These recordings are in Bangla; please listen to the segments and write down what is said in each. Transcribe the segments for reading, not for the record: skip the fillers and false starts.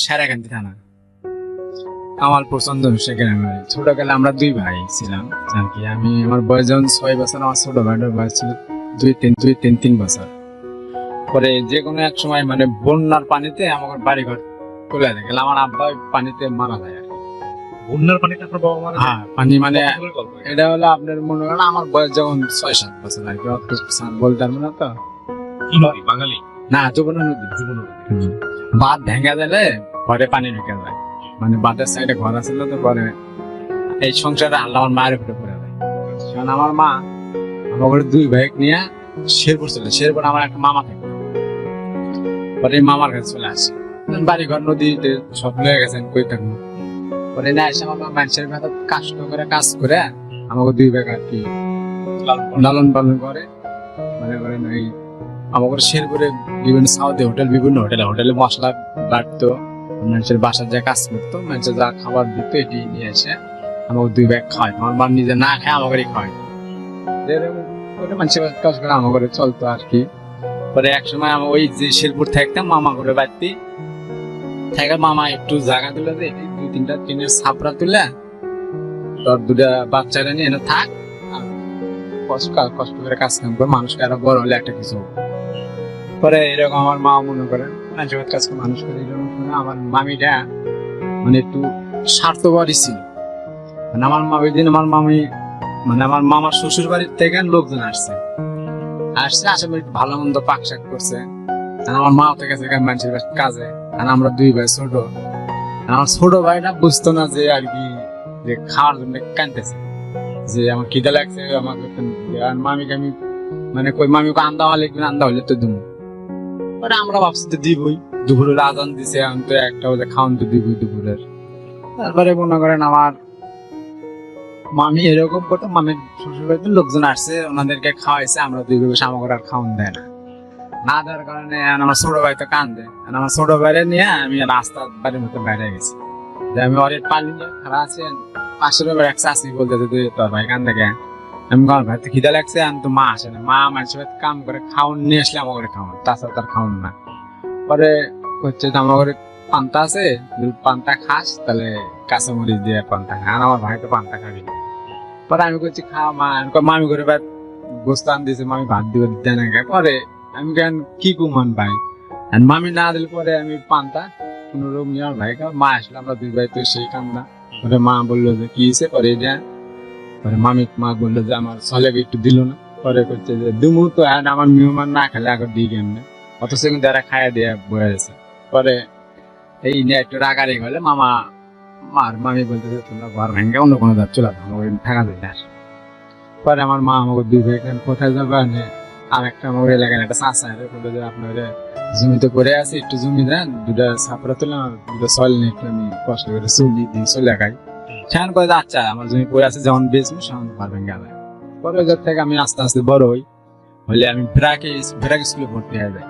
সারাকান্দি থানা কামালপুর চন্দনশে গ্রামে ছোটকালে আমরা দুই ভাই ছিলাম আর কি। আমি আমার বয়স যখন 6 বছর, আমার ছোট ভাইটার বয়স ছিল 3 বছর। পরে যে কোনো এক সময় মানে বন্যার পানিতে আমার বাড়িঘর চলে যায় গেল, আমার আব্বা ওই পানিতে মারা যায় আর কি। বন্যার পানিতে আপনার বাবা মারা যায়? হ্যাঁ, পানি মানে কতদূরের গল্প এটা? এটা হলো আপনার মনে করেন আমার বয়স যখন 6-7 বছর আর কি। অত বলতে পারবো না তো। কি নদী? বাঙালি? না, যমুনা নদী। যমুনা নদী। বাঁধ ভেঙে দিলে ঘরে পানি ঢুকে যায়, মানে বাঁধের সাইডে ঘর আছিল তো। পরে এই সংসারে আল্লাহ আমার মায়ের উপরে পড়ে যায়। কারণ আমার মা আমার ঘরে দুই ভাই নিয়ে শেরপুর চলে, শেরপুর আমার একটা মামা থাকে। পরে এই মামার কাছে চলে আসে, বাড়ি ঘর নদীতে সব লয়ে গেছেন, কই থাকবো। পরে না এসে আমার মানুষের কথা কষ্ট করে কাজ করে আমাকে দুই ভাই আর কি লালন পালন করে। মানে করেন এই আমাদের শেরপুরে বিভিন্ন সাউথে হোটেল, বিভিন্ন হোটেলে মশলা বাড়তো, মানুষের বাসার যা কাজ করতো, মানুষের যা খাবার দিত এটি নিয়ে এসে আমাকে দুই ব্যাগ খাওয়াই। আমার মা নিজে না খায় আমাকে খাওয়াই, মানুষের কাজ করে আমাকে চলতো আর কি। পরে এক সময় আমি ওই যে শেরপুর থাকতাম মামা করে বাড়তি থাকে, মামা একটু জায়গা তুলে দেয়, 2-3টা টিনের ছাপড়া তুলে তোর দুটা বাচ্চারা নিয়ে এনে থাক, কষ্ট করে কাজ কাম করে মানুষকে আরো বড় হলে একটা কিছু। পরে এরকম আমার মা মনে করেন মানুষের কাজ করে মানুষ করে এরকম শুনে আমার মামিটা মানে একটু স্বার্থপরই ছিল। মানে আমার মা ওই দিন আমার মামি মানে আমার মামার শ্বশুর বাড়ির থেকে লোকজন আসছে আসে একটু ভালো মন্দ পাক শাক করছে। আমার মা তো গেছে মানুষের কাজে, আর আমরা দুই ভাই ছোট। আমার ছোট ভাইটা বুঝতো না যে আর কি যে খাওয়ার জন্য কাঁদতেছে, যে আমার খিদে লাগছে আমাকে। আর মামিকে আমি মানে কই মামিকে আন্দা হলে তো দিন। পরে আমরা ভাবছি তো দিবই, দুপুরের আজান দিছে, আমি তো একটা বলে খাওয়ান তো দিবই দুপুরের। তারপরে মনে করেন আমার মামি এরকম করতো, মামির শ্বশুর বাড়িতে লোকজন আসছে, ওনাদেরকে খাওয়াইছে, আমরা দুই ভাই সামগ্র আর খাওয়ান দেয় না দেওয়ার কারণে আমার ছোট ভাই তো কান্দে। আমার ছোট ভাইরে নিয়ে আমি রাস্তা বাড়ির মতো বাইরে গেছি, যে আমি অনেক পানি নিয়ে খারাপ আছি। পাশের এক চাষি বলতেছে তুই তোর ভাই কান্দে কে? আমি আমার ভাই তো খিদা লাগছে, আমি তো মা আসে না, মা মানুষের বাড়িতে কাম করে খাওয়ান নিয়ে আসলে আমার ঘরে খাওয়ান, তাছাড়া তার খাওয়ান না। পরে হচ্ছে আমার ঘরে পান্তা আছে, যদি পান্তা খাস তাহলে কাঁচামরিচ দিয়ে পান্তা খা। আর আমার ভাই তো পান্তা খাবি না। পরে আমি করছি খা মা, মামি করে গোস্ত আন দিয়েছে, মামি ভাত দিবে দেয় না। পরে আমি কেন কি কুমান ভাই, মামি না দিলে পরে আমি পান্তা কোনোরকম আমার ভাই খাওয়া। মা আসলে আমরা দুই ভাই তো সেই কাম না। পরে মা বললো যে কি হয়েছে, পরে এটা পরে মা বললো যে আমার ছেলেকে একটু দিল না। পরে করছে যে দুমু তো আমার মেহমান না খেলে আগে দিই কেমনে, অথচ কিন্তু এরা খাইয়া দিয়ে বয়ে গেছে। পরে এই নিয়ে একটু রাগারি হলে মামি বলতেছে তোমরা ঘর ভেঙে অন্য কোনো দাঁত চলে থাকা যায় না। পরে আমার মা আমাকে দুই ভাই কোথায় যাবে, আর একটা আমার এলাকার একটা চাষা বললো যে আপনার জমিতে করে আছে, একটু জমি দেন, দুটা ছাপড়া তুললাম, দুটো চল নিয়ে একটু আমি কষ্ট করে চলি দিই চলে খাই। সেখান করে আচ্ছা আমার জমি পড়ে আছে, যেমন বেচবো সেমন পারবেন গেলে। পরে ওই থেকে আমি আস্তে আস্তে বড় হলে আমি ব্রাক স্কুলে ভর্তি হয়ে যাই।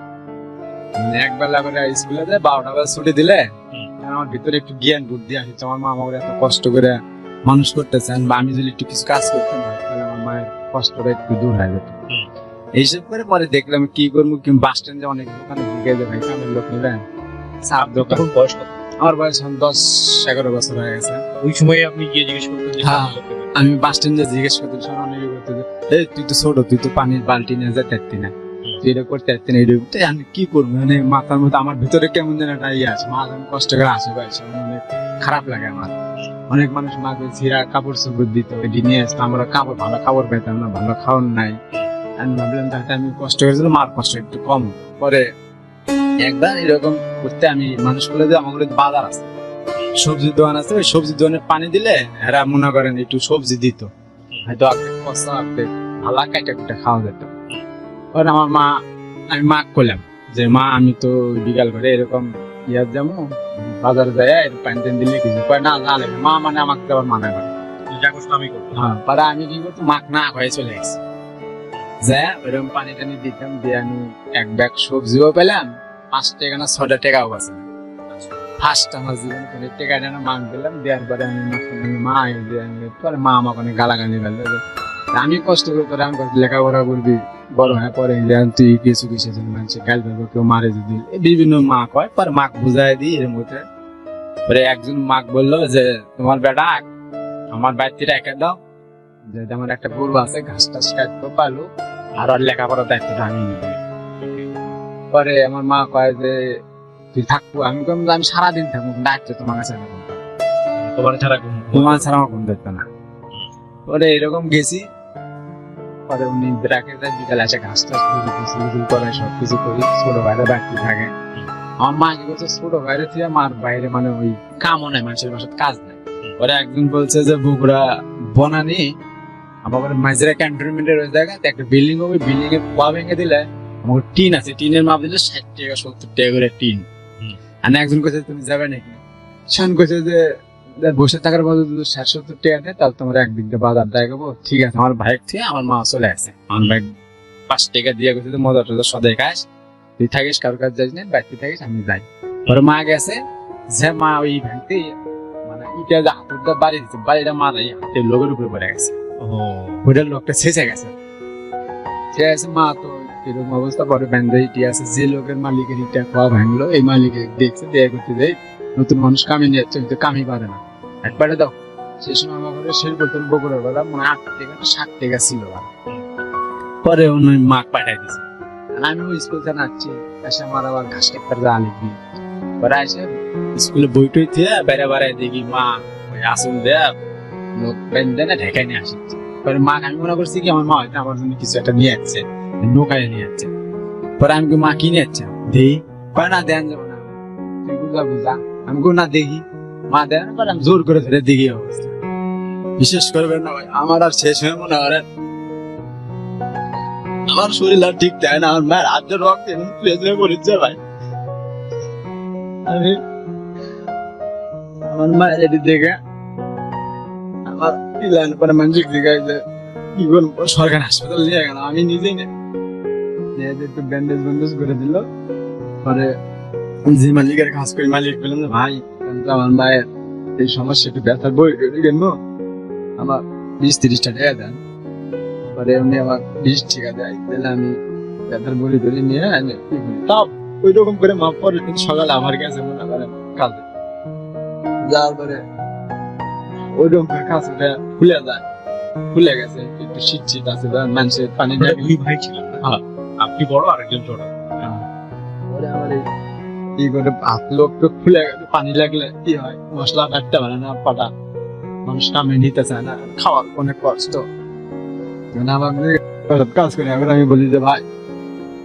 মানে একবেলা করে স্কুলে যায়, 12টা বেলা ছুটি দিলে আমার ভিতরে একটু জ্ঞান বুদ্ধি আসছে। আমার মা আমাকে এত কষ্ট করে মানুষ করতেছেন, বা আমি যদি একটু কিছু কাজ করতাম তাহলে আমার মায়ের কষ্টটা একটু দূর হয়ে যেত। এইসব করে পরে দেখলাম কি করবো, কি বাস স্ট্যান্ডে অনেক দোকানে ঢুকে যায় ভাই, কামের লোক নেবেন সাপ দোকান। বয়স কত? আমার বয়স 10-11 বছর হয়ে গেছে। ওই সময় আপনি গিয়ে জিজ্ঞেস করতেন যে হ্যাঁ, আমি বাস স্ট্যান্ডে জিজ্ঞেস করতে অনেকে করতে তুই তো ছোট, তুই তো পানির বালতি নিয়ে যেতে পারতি না, তুই এটা করতে পারতি না। এটা আমি কি করবো, মানে মাথার মধ্যে আমার ভিতরে কেমন যেন একটা ইয়ে আছে। মা যখন কষ্ট করে আসে বয়সে অনেক খারাপ লাগে আমার। অনেক মানুষ মাকে ছিঁড়া কাপড় চোপড় দিত, এটি নিয়ে আসতো, আমরা ভালো খাবার পেতাম না, ভালো খাওয়ার নাই। আমি ভাবলাম তাহলে আমি কষ্ট করেছিল, মার কষ্ট একটু কম। পরে একবার এরকম করতে আমি মানুষ করে যে আমার বাজার আছে, সবজির দোকান আছে, ওই সবজির দোকানে পানি দিলে এরা মনে করেন একটু সবজি দিত, হয়তো ভালো কাইটা খাওয়া যেত। পরে আমার মা আমি মা করলাম যে মা আমি তো বিকাল করে এরকম ইয়ার যাবো বাজারে যাই, পানি টানি দিলে কিছু করে না জানে। মা মানে আমাকে আবার মানা করে, আমি করবো। হ্যাঁ। পরে আমি কি করতো, মাক না হয়ে চলে গেছি, যা ওইরকম পানি টানি দিতাম, দিয়ে আমি এক ব্যাগ সবজিও পেলাম, 5 টাকা না 6 টাকাও আছে। ফার্স্ট আমার জীবনে কোনো টাকা না মাং দিলাম, দেওয়ার পরে আমি মা পরে মা আমাকে অনেক গালাগালি ফেললো, আমি কষ্ট করে তোরা আমি লেখাপড়া করবি, বড় হয় পরে যেন তুই কিছু কিছু জন মানুষের গাল পাবো কেউ মারে যদি এই বিভিন্ন মা কয় পরে মাক বুঝাই দিই এর মধ্যে পরে একজন মাক বললো যে তোমার বেটা আমার বাড়িতে রেখে দাও যে আমার একটা গরু আছে ঘাস টাস কাটতে পারলো আর ওর লেখাপড়ার দায়িত্বটা আমি নিব পরে আমার মা কয় যে তুই থাকবো আমি কম আমি সারাদিন থাকবো দায়িত্ব তোমার কাছে রাখবো। তোমার ছাড়া ঘুম তোমার ছাড়া আমার ঘুম দেখতো না পরে এরকম গেছি পরে উনি ব্রাকে যায় বিকালে এসে ঘাস টাস করে সবকিছু করি ছোট ভাইরা বাড়তে থাকে আমার মা কি করছে ছোট ভাইরে থেকে মার বাইরে মানে ওই কামও নাই মানুষের বাসায় কাজ নাই পরে একদিন বলছে যে বগুড়া বনানি আমার মাঝেরা ক্যান্টনমেন্টের ওই জায়গায় একটা বিল্ডিং হবে বিল্ডিং এর পা ভেঙে দিলে আমার টিন আছে টিনের মাপ দিলে 60 টাকা 70 টাকা করে টিন আর একজন কইছে তুমি যাবে নাকি শান কইছে যে বসে থাকার বদলে 60-70 টাকা দেয় তাহলে তোমার একদিক দিয়ে বাজার দেখাবো ঠিক আছে আমার ভাই থেকে আমার মা চলে আসে আমার ভাই 5 টাকা দিয়ে গেছে মজা টজা সদাই খাস তুই থাকিস কারোর কাছে যাইস না বাড়িতে থাকিস আমি যাই পরে মা গেছে যে মা ওই ভাঙতে মানে ইটা যে হাতুরটা বাড়ি দিচ্ছে বাড়িটা মা এই হাতের লোকের উপরে পড়ে গেছে ওইটার লোকটা ছেঁচে গেছে ঠিক আছে মা তো এরকম অবস্থা পরে ব্যান্ডে ইটি আছে যে লোকের মালিকের ইটা খাওয়া ভাঙলো এই মালিকে দেখছে দেয়া করতে দেয় নতুন মানুষ কামি নিয়ে যাচ্ছে কিন্তু কামি পারে না একবারে দাও সেই সময় আমাকে শেষ করতেন বগুড়ার বেলা মনে 8 টাকা না 60 টাকা ছিল পরে উনি মাক পাঠাই দিছে আমি ওই স্কুল থেকে আসছি এসে আমার আবার ঘাস কাটতে যা লিখবি পরে এসে স্কুলে বই টই দিয়ে বেড়ে বেড়ায় দেখি মা ওই আসল দেয়া লোক বেঁধে না ঢেকাই নিয়ে আসছে পরে মা আমি মনে করছি কি আমার মা হয়তো আমার জন্য কিছু একটা নিয়ে যাচ্ছে নৌকায় নিয়ে যাচ্ছে পরে আমি মা কি নিয়ে যাচ্ছে দেই কয় না দেন যাবো না তুই বুঝা বুঝা আমি না দেখি মা দেন পরে আমি জোর করে ধরে দেখি অবস্থা বিশেষ করবেন না ভাই আমার আর শেষ হয়ে মনে করেন আমার শরীর আর ঠিক থাকে না আমার মায়ের হাতের রক্ত প্লেসে পড়েছে ভাই আমি আমার মায়ের এটি দেখে আমার ইলান পরে মানসিক জিজ্ঞাসা যে কি করবো সরকার হাসপাতাল নিয়ে গেল আমি নিজেই না একটু ব্যান্ডেজ ব্যান্ডেজ করে দিল পরে যে মালিকের কাজ করি মালিক বললাম যে ভাই আমার মায়ের এই সমস্যা একটু ব্যথার বই কেন আমার 20-30 টাকা দেন পরে উনি আমার 20 টাকা দেয় তাহলে আমি ব্যথার বই ধরে নিয়ে আমি তাও ওই রকম করে মা পরে সকালে আমার কাছে মনে করেন কাজে যাওয়ার পরে ওই রকম করে কাজটা খুলে যায় খুলে গেছে একটু শীত শীত আছে মানুষের পানি দুই ভাই ছিলেন হ্যাঁ আপনি বড় আরেকজন ছোট পরে আমার এই করে হাত লোক তো খুলে গেছে পানি লাগলে কি হয় মশলা কাটতে পারে না পাটা মানুষ কামে নিতে চায় না খাওয়ার অনেক কষ্ট আমাকে কাজ করে এখন আমি বলি যে ভাই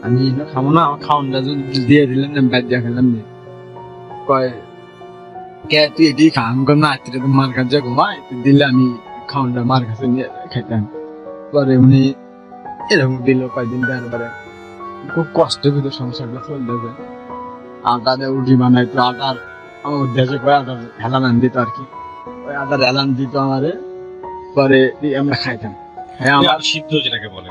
আমি খাবো না আমার খাওয়ানটা যদি দিয়ে দিলেন আমি বাদ দিয়ে খেলাম নি কয় কে তুই এটি খা আমি না মার কাছে ঘুমাই দিলে আমি খাওয়ানটা মার কাছে নিয়ে খাইতাম পরে উনি এরকম দিল কয়েকদিন দেওয়ার পরে খুব কষ্টের ভিতরে সংসারটা চলতেছে আটা দিয়ে রুটি বানাইতো আটার আমার উদ্দেশ্যে করে আটার হেলান দিত আর কি ওই আটার হেলান দিত আমারে পরে আমরা খাইতাম হ্যাঁ আমার সিদ্ধ যেটাকে বলে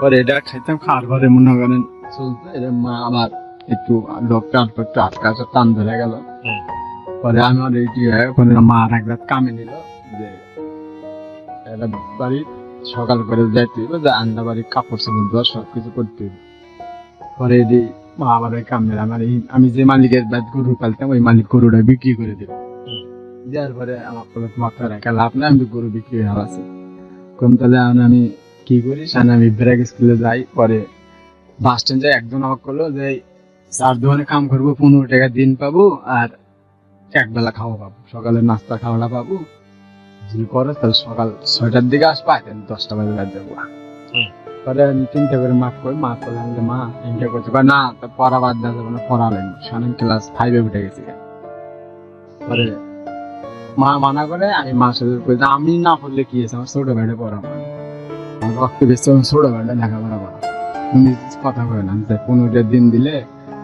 পরে এটা খাইতাম খাওয়ার পরে মনে করেন চলতে মা আমার একটু ডক্টর একটু আটকা টান ধরে গেল পরে আমার কি হয় ওখানে মা আর একবার কামে নিল যে একটা বাড়ি সকাল করে যাইতে হইব যে আন্ডা বাড়ি কাপড় চাপড় দেওয়া সবকিছু করতে হইব পরে এদি মা আবার কামে আমার আমি যে মালিকের বাদ গরু পালতাম ওই মালিক গরুটা বিক্রি করে দিল দেওয়ার পরে আমার মাথা রাখা লাভ না আমি গরু বিক্রি হয়ে আছে কম তাহলে আমি কি করি আমি ব্রেক স্কুলে যাই পরে বাস স্ট্যান্ড যাই একজন আমাকে করলো যে 4 দোকানে কাম করবো 15 টাকা দিন পাবো আর একবেলা খাওয়া পাবো সকালে নাস্তা খাওয়াটা পাবো যদি করো তাহলে সকাল 6টার দিকে আসবা 10টা বাজে বাদ যাবো পরে আমি চিন্তা করে মাফ করি মা করলাম যে মা চিন্তা করছে না তা পড়া বাদ দেওয়া যাবে না পড়া লাগবে সামনে ক্লাস 5-এ উঠে গেছি পরে মা মানা করে আমি মার সাথে করি আমি না পড়লে কি আছে আমার ছোট ভাইটা পড়া আমার রক্ত বেশি ছোট ভাইটা লেখাপড়া করা তুমি কথা বলে না 15টা দিন দিলে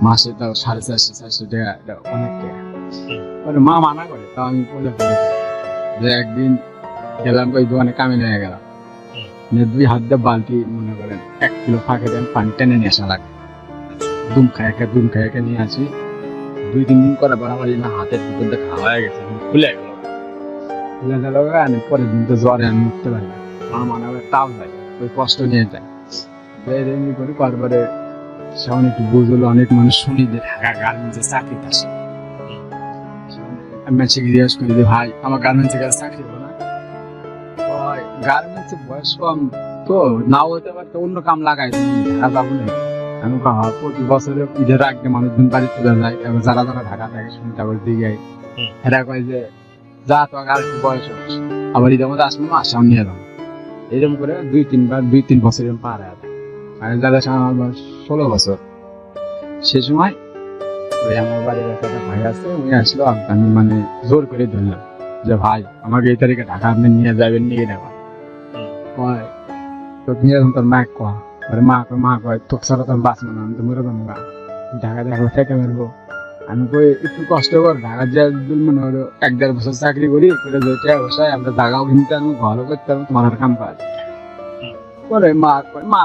মাসে তাও 450-400 টাকা এটা অনেক টাকা পরে মা মানা করে তাও আমি বলে যে একদিন গেলাম ওই দোকানে কামে নিয়ে গেলাম 2 হাত দিয়ে বালতি মনে করেন 1 কিলো ফাঁকে দেন পানি টেনে নিয়ে আসা লাগে দুম খায় নিয়ে আসি 2-3 দিন করার পর আমার হাতের ভিতরে খাওয়া হয়ে গেছে খুলে গেল পরের দিন তো জ্বরে আমি উঠতে পারি না মা মানা করে তাও যায় ওই কষ্ট নিয়ে যায় এমনি করে তারপরে সেমন একটু বুঝলো, অনেক মানুষ শুনি যে ঢাকা গার্মেন্টসে চাকরি আসে। আমি মানুষকে জিজ্ঞেস করি যে ভাই আমার গার্মেন্টসে কাছে চাকরি হবে না? গার্মেন্টসে বয়স কম তো নাও হতে পারতো, অন্য কাম লাগাই ঢাকা যাবো না। আমি প্রতি বছরে ঈদের আগে মানুষজন বাড়ি চলে যায়, এবং যারা যারা ঢাকা থাকে শুনতে আবার দিকে এরা কয় যে যা তোমার আর একটু বয়স হচ্ছে, আবার ঈদের মধ্যে আসবো না, আসাম নিয়ে যাবো। এরকম করে 2-3 বছর এরকম পার হয়ে যায়। আর যাদের সঙ্গে আমার বয়স 16 বছর, সে সময় ওই আমার বাড়ির একটা ভাই আছে, উনি আসলো, আমি মানে জোর করে ধরলাম যে ভাই আমাকে এই তারিখে ঢাকা আপনি নিয়ে যাবেন, নিয়ে নেওয়া কয় তো নিয়ে যাবেন তোর মাকে কয়। মা কয় তোর ছাড়া তোর বাঁচবো না, আমি তো মরে যাবো গা, ঢাকা দেখো থেকে বেরবো। আমি কই একটু কষ্ট কর, ঢাকা যে মনে হলো 1-1.5 বছর চাকরি করি, বসায় আমরা জায়গাও কিনতে আনবো, ঘরও করতে পারবো, তোমার আর কাম কাজ পরে। মা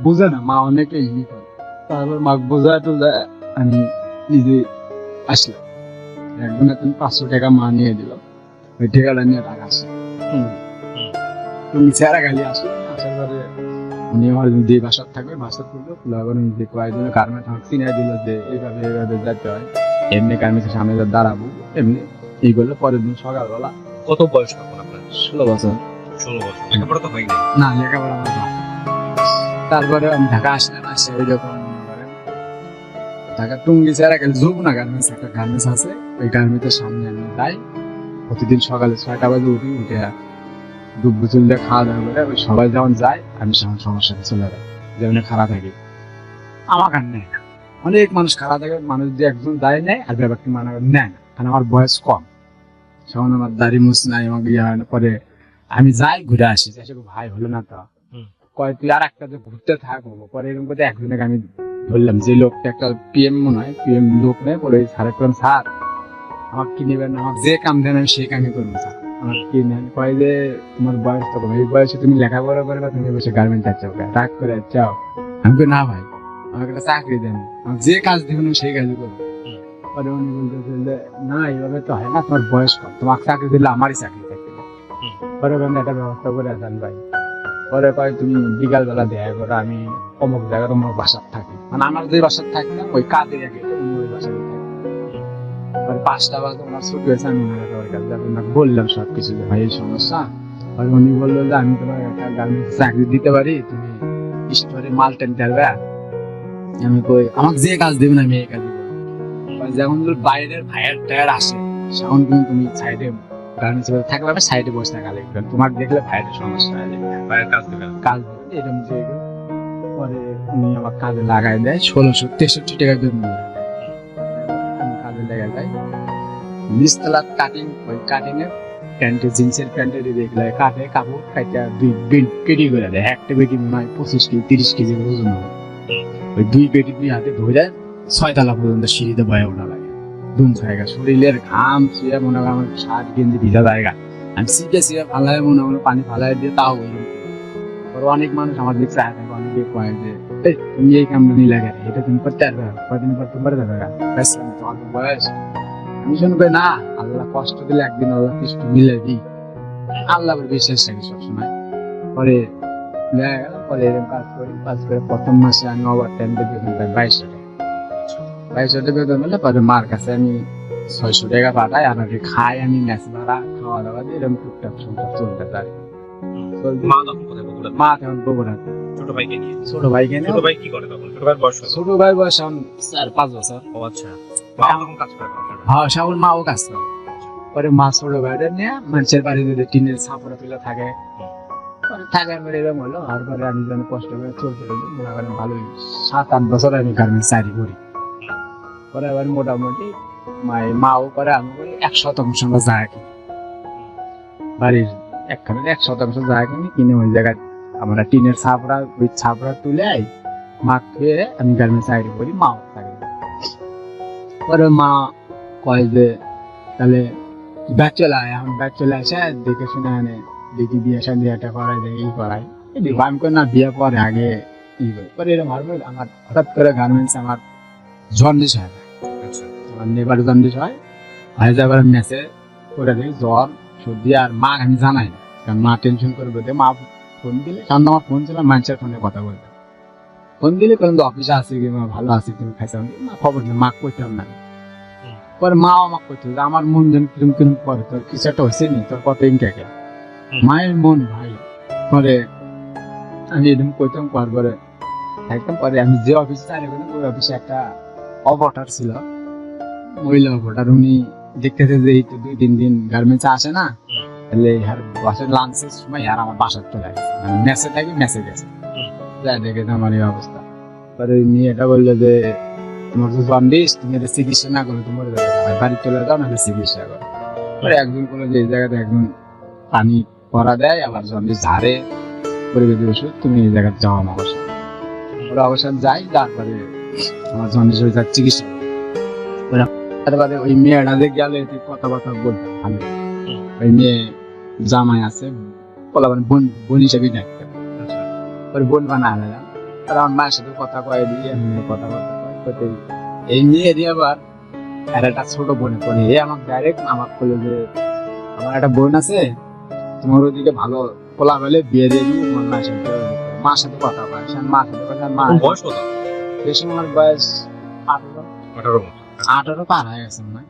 বুঝে না, মা অনেকে ই করে। তারপর মা বোঝায় টোঝায় আমি নিজে আসলাম। একদিন 500 টাকা মা নিয়ে দিল, ওই টাকাটা নিয়ে ঢাকা আসে। তুমি চেহারা খালি আসলো, আসার পরে উনি আমার যে বাসার থাকবে বাসার করলো, নিজে কয়েকজন গার্মেন্ট আমাকে চিনিয়ে দিল যে এইভাবে এইভাবে যেতে হয়, এমনি গার্মেন্টের সামনে দাঁড়াবো এমনি এইগুলো। পরের দিন সকালবেলা। কত বয়স তখন আপনার? 16 বছর। 16 বছর। লেখাপড়া তো হয়নি? না, লেখাপড়া আমার না। তারপরে আমি ঢাকা আসলাম, আসে ওইরকম ঢাকা টুঙ্গি ছাড়া গেলে যমুনা গার্মেন্টস একটা গার্মেন্টস আছে, ওই গার্মেন্টসের সামনে আমি যাই। প্রতিদিন সকালে 6টা বাজে উঠে ডুব গোসল দিয়ে খাওয়া দাওয়া করে ওই সবাই যখন যায়, আমি সেমন সমস্যাতে চলে যাই, যেমন খারাপ থাকে। আমার আর নেয় না, অনেক মানুষ খারাপ থাকে, মানুষ যে একজন দায় নেয় আর ব্যাপারটি মানে নেয় না, কারণ আমার বয়স কম, সেমন আমার দাড়ি মুছ নাই, আমাকে ইয়ে হয় না। পরে আমি যাই, ঘুরে আসি, ভাই হলো না তো, কয় তুই আর একটা যে ঘুরতে থাকবো। পরে এরকম করতে একজনকে আমি ধরলাম, যে লোকটা একটা পিএম মনে হয়, পিএম লোক নেই। পরে স্যার করলাম, স্যার আমাকে কি নেবেন, আমাকে যে কাম দেন আমি সেই কামই করবো স্যার, আমার কি নেন? কয় যে তোমার বয়স তো কম, এই বয়সে তুমি লেখাপড়া করে বা তুমি বসে গার্মেন্ট যাচ্ছ, রাগ করে যাও। আমি কই না ভাই, আমাকে একটা চাকরি দেন, আমাকে যে কাজ দেবেন আমি সেই কাজই করবো। পরে উনি বলতেছে যে না এইভাবে তো হয় না, তোমার বয়স কম, তোমাকে চাকরি দিলে আমারই চাকরি থাকবে। পরে আমি একটা ব্যবস্থা করে দেন ভাই। পরে কয় তুমি বিকাল বেলা দেখা করো, আমি অমুক জায়গায় তোমার বাসার থাকি, মানে আমার যে বাসার থাকি না ওই কাজের আগে ওই বাসায় থাকি। পরে 5টা বাজে ওনার ছুটি হয়েছে, আমি ওনার কাছে ওনাকে বললাম সবকিছু যে ভাই এই সমস্যা। আর উনি বললো যে আমি তোমার একটা গার্মেন্টস চাকরি দিতে পারি, তুমি স্টোরে মাল টেনতে পারবে। আমি কই আমাকে যে কাজ দেবেন আমি এই কাজই করবো। যখন বাইরের ভাইয়ের টায়ার আসে, তখন কিন্তু তুমি সাইডে গার্মেন্টস থাকলে আমি সাইডে বসে থাকা লাগবে, তোমার দেখলে ভাইয়ের সমস্যা হয়ে যাবে, বাইরের কাজ দেবেন? কাজ দেবে এরকম যে। পরে উনি আমার কাজে লাগাই দেয়, 1663 টাকা বেতন দেয়। আমি কাজে লেগে যাই, নিচতলা কাটিং, ওই কাটিং এর প্যান্টে, জিন্সের প্যান্টের দেখলে কাটে, কাপড় কাটা 2 পেটি করে দেয়। একটা পেটি মনে হয় 25 কেজি 30 কেজি ওজন হবে। ওই 2 পেটি 2 হাতে ধরে 6 তলা পর্যন্ত সিঁড়িতে বয়ে ওঠা লাগে। দুম জায়গা শরীরের ঘাম শুয়ে মনে হয় আমার শার্ট গেঞ্জি ভিজা জায়গা, আমি শিখে ফালাই মনে হয় পানি ফালাই দিয়ে তাও ওই। অনেক মানুষ আমার দিকে চায় থাকে, অনেকে কয় যে তুমি এই কামটা নিয়ে লাগে, এটা তুমি করতে পারবে, কদিন পর তুমি করে দেবে, তোমার বয়স। আমি শুনে কই না, আল্লাহ কষ্ট দিলে একদিন আল্লাহ কিছু মিলে দিই, আল্লাহ বিশ্বাস রাখি সবসময়। পরে দেখা গেল, পরে এরকম কাজ করে প্রথম মাসে আমি ওভার টাইম বেতন পাই 2200 টাকা। 2200 টাকা বেতন হলে পরে মার কাছে আমি 600 টাকা পাঠাই, আর খাই আমি ম্যাচ ভাড়া, খাওয়া দাওয়া দিয়ে এরকম টুকটাক সংসার চলতে পারি। মা তখন কোথায়? বগুড়া? মা তখন বগুড়া। ছোট ভাইকে নিয়ে? ছোট ভাইকে নিয়ে। ছোট ভাই কি করে তখন? ছোট ভাইয়ের বয়স কত? ছোট ভাই বয়স এখন 4-5 বছর। ও আচ্ছা, মা তখন কাজ করে? হ্যাঁ, সাউল মাও কাজ করে। পরে মা ছোট ভাইদের নিয়ে মানুষের বাড়ি যদি টিনের ছাপড়া তুলে থাকে, পরে থাকার পরে এরকম হলো। আর পরে আমি যেন কষ্ট করে চলতে মনে করেন ভালোই 7-8 বছর আমি গার্মেন্টস চাকরি করি। পরে আবার মোটামুটি মাও করে, আমি করি 100% জায়গা কিনি, বাড়ির একখানে 100% জায়গা কিনে ওই জায়গায় আমরা টিনের ছাপড়া, ওই ছাপড়া তুলে মা খেয়ে আমি গার্মেন্টস চাকরি করি, মাও চাকরি করি। পরে মা কয় যে তাহলে ব্যাগ চলে আয়, এখন ব্যাগ চলে আসে দেখে শুনে আনে, দেখি বিয়ে শাদী একটা করাই, দেখি করাই। আমি করি না, বিয়ে পরে আগে ই করি। পরে এরকম আমার হঠাৎ করে গার্মেন্টস আমার জন্ডিস হয়, আমার নেবার জন্ডিস হয়, হয়ে যাবার মেসে করে দিই জ্বর সর্দি। আর মা আমি জানাই না, কারণ মা টেনশন করবে, মা ফোন দিলে, কারণ আমার ফোন ছিল মানুষের ফোনে কথা বলতে। ফোন দিলে বললাম তো অফিসে আছে কি মা ভালো আছে তুমি খাইছো না খবর নেই মা কইতাম না পরে মা আমাকে কইতো যে আমার মন যেন কিরম কিরম করে তোর কিছু একটা হয়েছে নি তোর কত ইনকাকে মায়ের মন ভাই পরে আমি এরকম কইতাম পরে একদম পরে আমি যে অফিসে চাই ওই অফিসে একটা অপারেটর ছিল মহিলা অপারেটর উনি দেখতেছে যে এই তো 2-3 দিন গার্মেন্টসে আসে না তাহলে আর বাসার লাঞ্চের সময় আর আমার বাসার চলে আসে মানে মেসে থাকি মেসে গেছে যাই দেখে আমার এই অবস্থা পরে ওই মেয়েটা বললো যে তোমার তো জন্ডিস তুমি এটা চিকিৎসা না করো তোমার বাড়ি চলে যাও না চিকিৎসা করো পরে একজন বললো যে এই জায়গাতে একজন পানি পরা দেয় আবার জন্ডিস ঝাড়ে পরিবেশের ওষুধ তুমি এই জায়গায় যাও আমার বাসা ওরা অবসর যাই তারপরে আমার জন্ডিস হয়ে যাক চিকিৎসা তারপরে ওই মেয়েটা যে গেলে কথাবার্তা বলতাম ভালো ওই মেয়ে জামাই আছে বলা মানে বোন হিসেবে ডাকতাম ওর বোন বানায় দিলাম তারা আমার মায়ের সাথে কথা কয়ে দিয়ে এমনি কথাবার্তা কয় এই নিয়ে দিয়ে আবার আর একটা ছোট বোনে করে এ আমাকে ডাইরেক্ট আমাকে বললো যে আমার একটা বোন আছে তোমার ওদিকে ভালো পোলা বেলে বিয়ে দিয়ে দিবি তোমার মায়ের সাথে কথা কয় মার সাথে কথা মা বয়স কত? বেশি আমার বয়স 18 18 পার হয়ে গেছে মনে হয়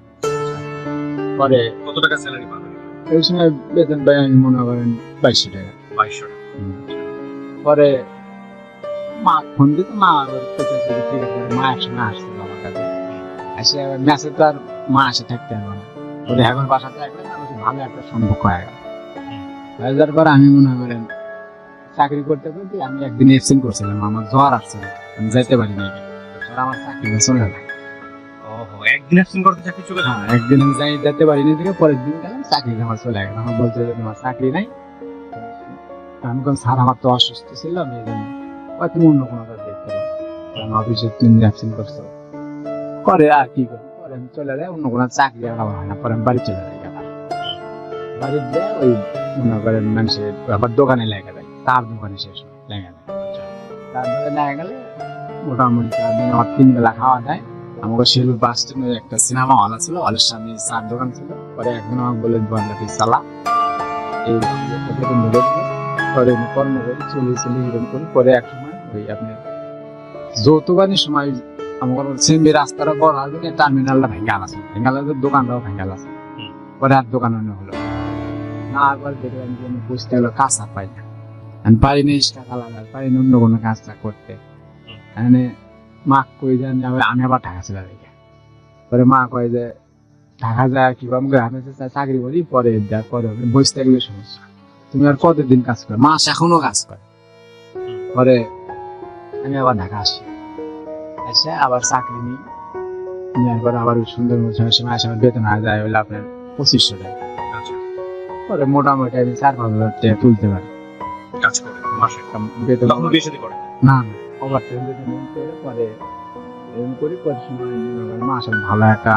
পরে কত টাকা স্যালারি পাবেন? এই সময় বেতন পাই আমি মনে করেন 2200 টাকা 2200 টাকা। পরে মা ফোন দিত মা মা একসঙ্গে আসছিল আমার কাছে এসে মেসে তো আর মা আসে থাকতে হবে না ওদের এখন বাসাতে থাকলে ভালো একটা সম্পর্ক হয়ে গেল হয়ে যাওয়ার পর আমি মনে করেন চাকরি করতে করতে আমি একদিন এক্সচেঞ্জ করছিলাম আমার জ্বর আসছিল আমি যাইতে পারি না আমার চাকরি চলে গেল ওহো, একদিন অ্যাবসেন্ট করতে চাকরি চলে গেল? হ্যাঁ একদিন আমি যাই যেতে পারিনি থেকে পরের দিন গেলাম চাকরি আমার চলে গেল আমার বলছে যে তোমার চাকরি নাই আমি কোন স্যার আমার তো অসুস্থ ছিল আমি এই জন্য তুমি অন্য কোনো কাজ দেখতে পারো আমি অফিসে 3 দিন অ্যাবসেন্ট করছো করে আর কি করি পরে আমি চলে যাই অন্য কোনো চাকরি আর আমার হয় না পরে আমি বাড়ি চলে যাই আবার বাড়ি যায় ওই মনে করেন মানুষের আবার দোকানে লেগে যায় তার দোকানে শেষ হয় লেগে যায় তারপরে লেগে গেলে মোটামুটি তার দিন আমার 3 বেলা খাওয়া যায় আমাকে শিলুর বাস স্ট্যান্ডে একটা সিনেমা হল ছিল হলের সামনে চার দোকান ছিল পরে একদিন আমাকে বলে দোকানটা চালা এই বেতন ধরে পরে কর্ম করি চলে এরকম করি পরে এক সময় ওই আপনার যৌতুবানির সময় আমার সেমবি রাস্তাটা বড় হবে টার্মিনালটা ভেঙে আছে ভেঙালের দোকানটাও ভেঙে আছে পরে আর দোকান অন্য হলো না আবার দেখলাম যে আমি বুঝতে হলো কাজ আর পাই না আমি পারি না টাকা লাগার পারি না অন্য কোনো কাজটা করতে মানে মা কই যান আমি আবার ঢাকা চলে যাই পরে মা কয় যে ঢাকা যায় কিভাবে গ্রামে চাকরি করি পরে দেখ পরে বসে থাকলে সমস্যা তুমি আর কতদিন কাজ করো মাস এখনো কাজ করে পরে আমি আবার ঢাকা আসি এসে আবার চাকরি নিই নেওয়ার পর আবার সুন্দর সময় আসে আমার বেতন হয়ে যায় হলে আপনার 2500 টাকা আচ্ছা, পরে মোটামুটি আমি 4-5 হাজার টাকা তুলতে পারি কাজ করে মাসে। বেতন তখন বিয়ে শাদী করে? না ওভার টাইম বেতন করে পরে এরকম করি পরে সময় মাসে ভালো একটা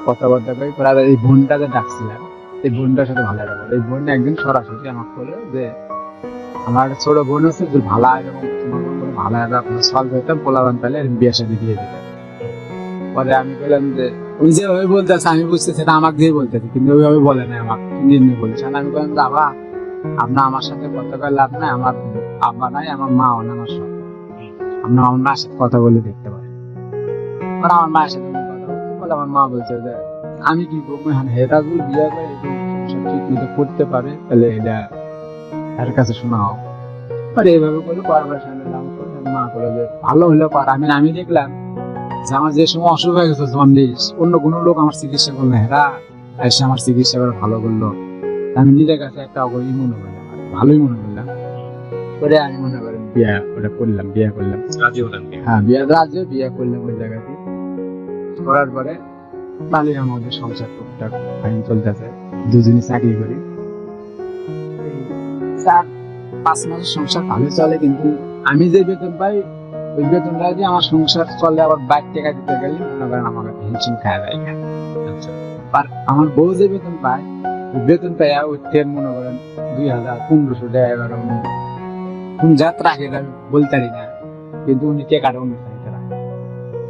কথাবার্তা করি পরে এই বোনটা যে ডাকছিলাম এই বোনটার সাথে ভালো লাগলো এই বোন একদিন সরাসরি আমাকে বললো যে আমার একটা ছোট বোন আছে যে ভালো এরকম তোমার বোন ভালো একটা সলভ হইতাম পোলাবান পেলে বিয়ে সাথে দিয়ে দিতাম পরে আমি বললাম যে উনি যেভাবে বলতেছে আমি বুঝতে সেটা আমাকে দিয়ে বলতেছে কিন্তু ওইভাবে বলে না আমাকে এমনি বলছে আমি বললাম বাবা আপনার আমার সাথে কথা কয়ে লাভ নাই আমার আব্বা নাই আমার মা না আমার সব আপনার আমার মার সাথে কথা বলে দেখতে পারেন আর আমার মায়ের সাথে কথা বলে আমার মা বলছে যে আমি কি করবো হেরা যদি বিয়ে করে সব ঠিক মতো করতে পারে তাহলে এটা এর কাছে শোনাও আর এইভাবে করে বারবার সামনে নাম করে মা বলে যে ভালো হলে পার আমি দেখলাম যে আমার যে সময় অসুখ হয়ে গেছে জন্ডিস অন্য কোনো লোক আমার চিকিৎসা করলো হেরা এসে আমার চিকিৎসা করে ভালো করলো আমি নিজের কাছে একটা অগরই মনে করলাম ভালোই মনে করলাম পরে আমি মনে করেন বিয়ে ওটা করলাম বিয়ে করলাম রাজি হলেন বিয়ে? হ্যাঁ বিয়ে রাজ্যে বিয়ে করলাম ওই জায়গাতে করার পরে তাহলে আমাদের সংসার টুকটাক ফাইন চলতেছে দুজনই চাকরি করি 4-5 মাসের সংসার ভালো চলে কিন্তু আমি যে বেতন পাই ওই বেতনটা দিয়ে আমার সংসার চলে আবার বাইর টাকা দিতে গেলে মনে করেন আমাকে হিমশিম খাওয়া যায় আচ্ছা, আর আমার বউ যে বেতন পায় ওই বেতন পাই ওই ট্রেন মনে করেন 2000-1500 টাকা এরকম কোন যাত্রা রাখে আমি বলতে পারি না কিন্তু উনি টাকাটা উনি রাখে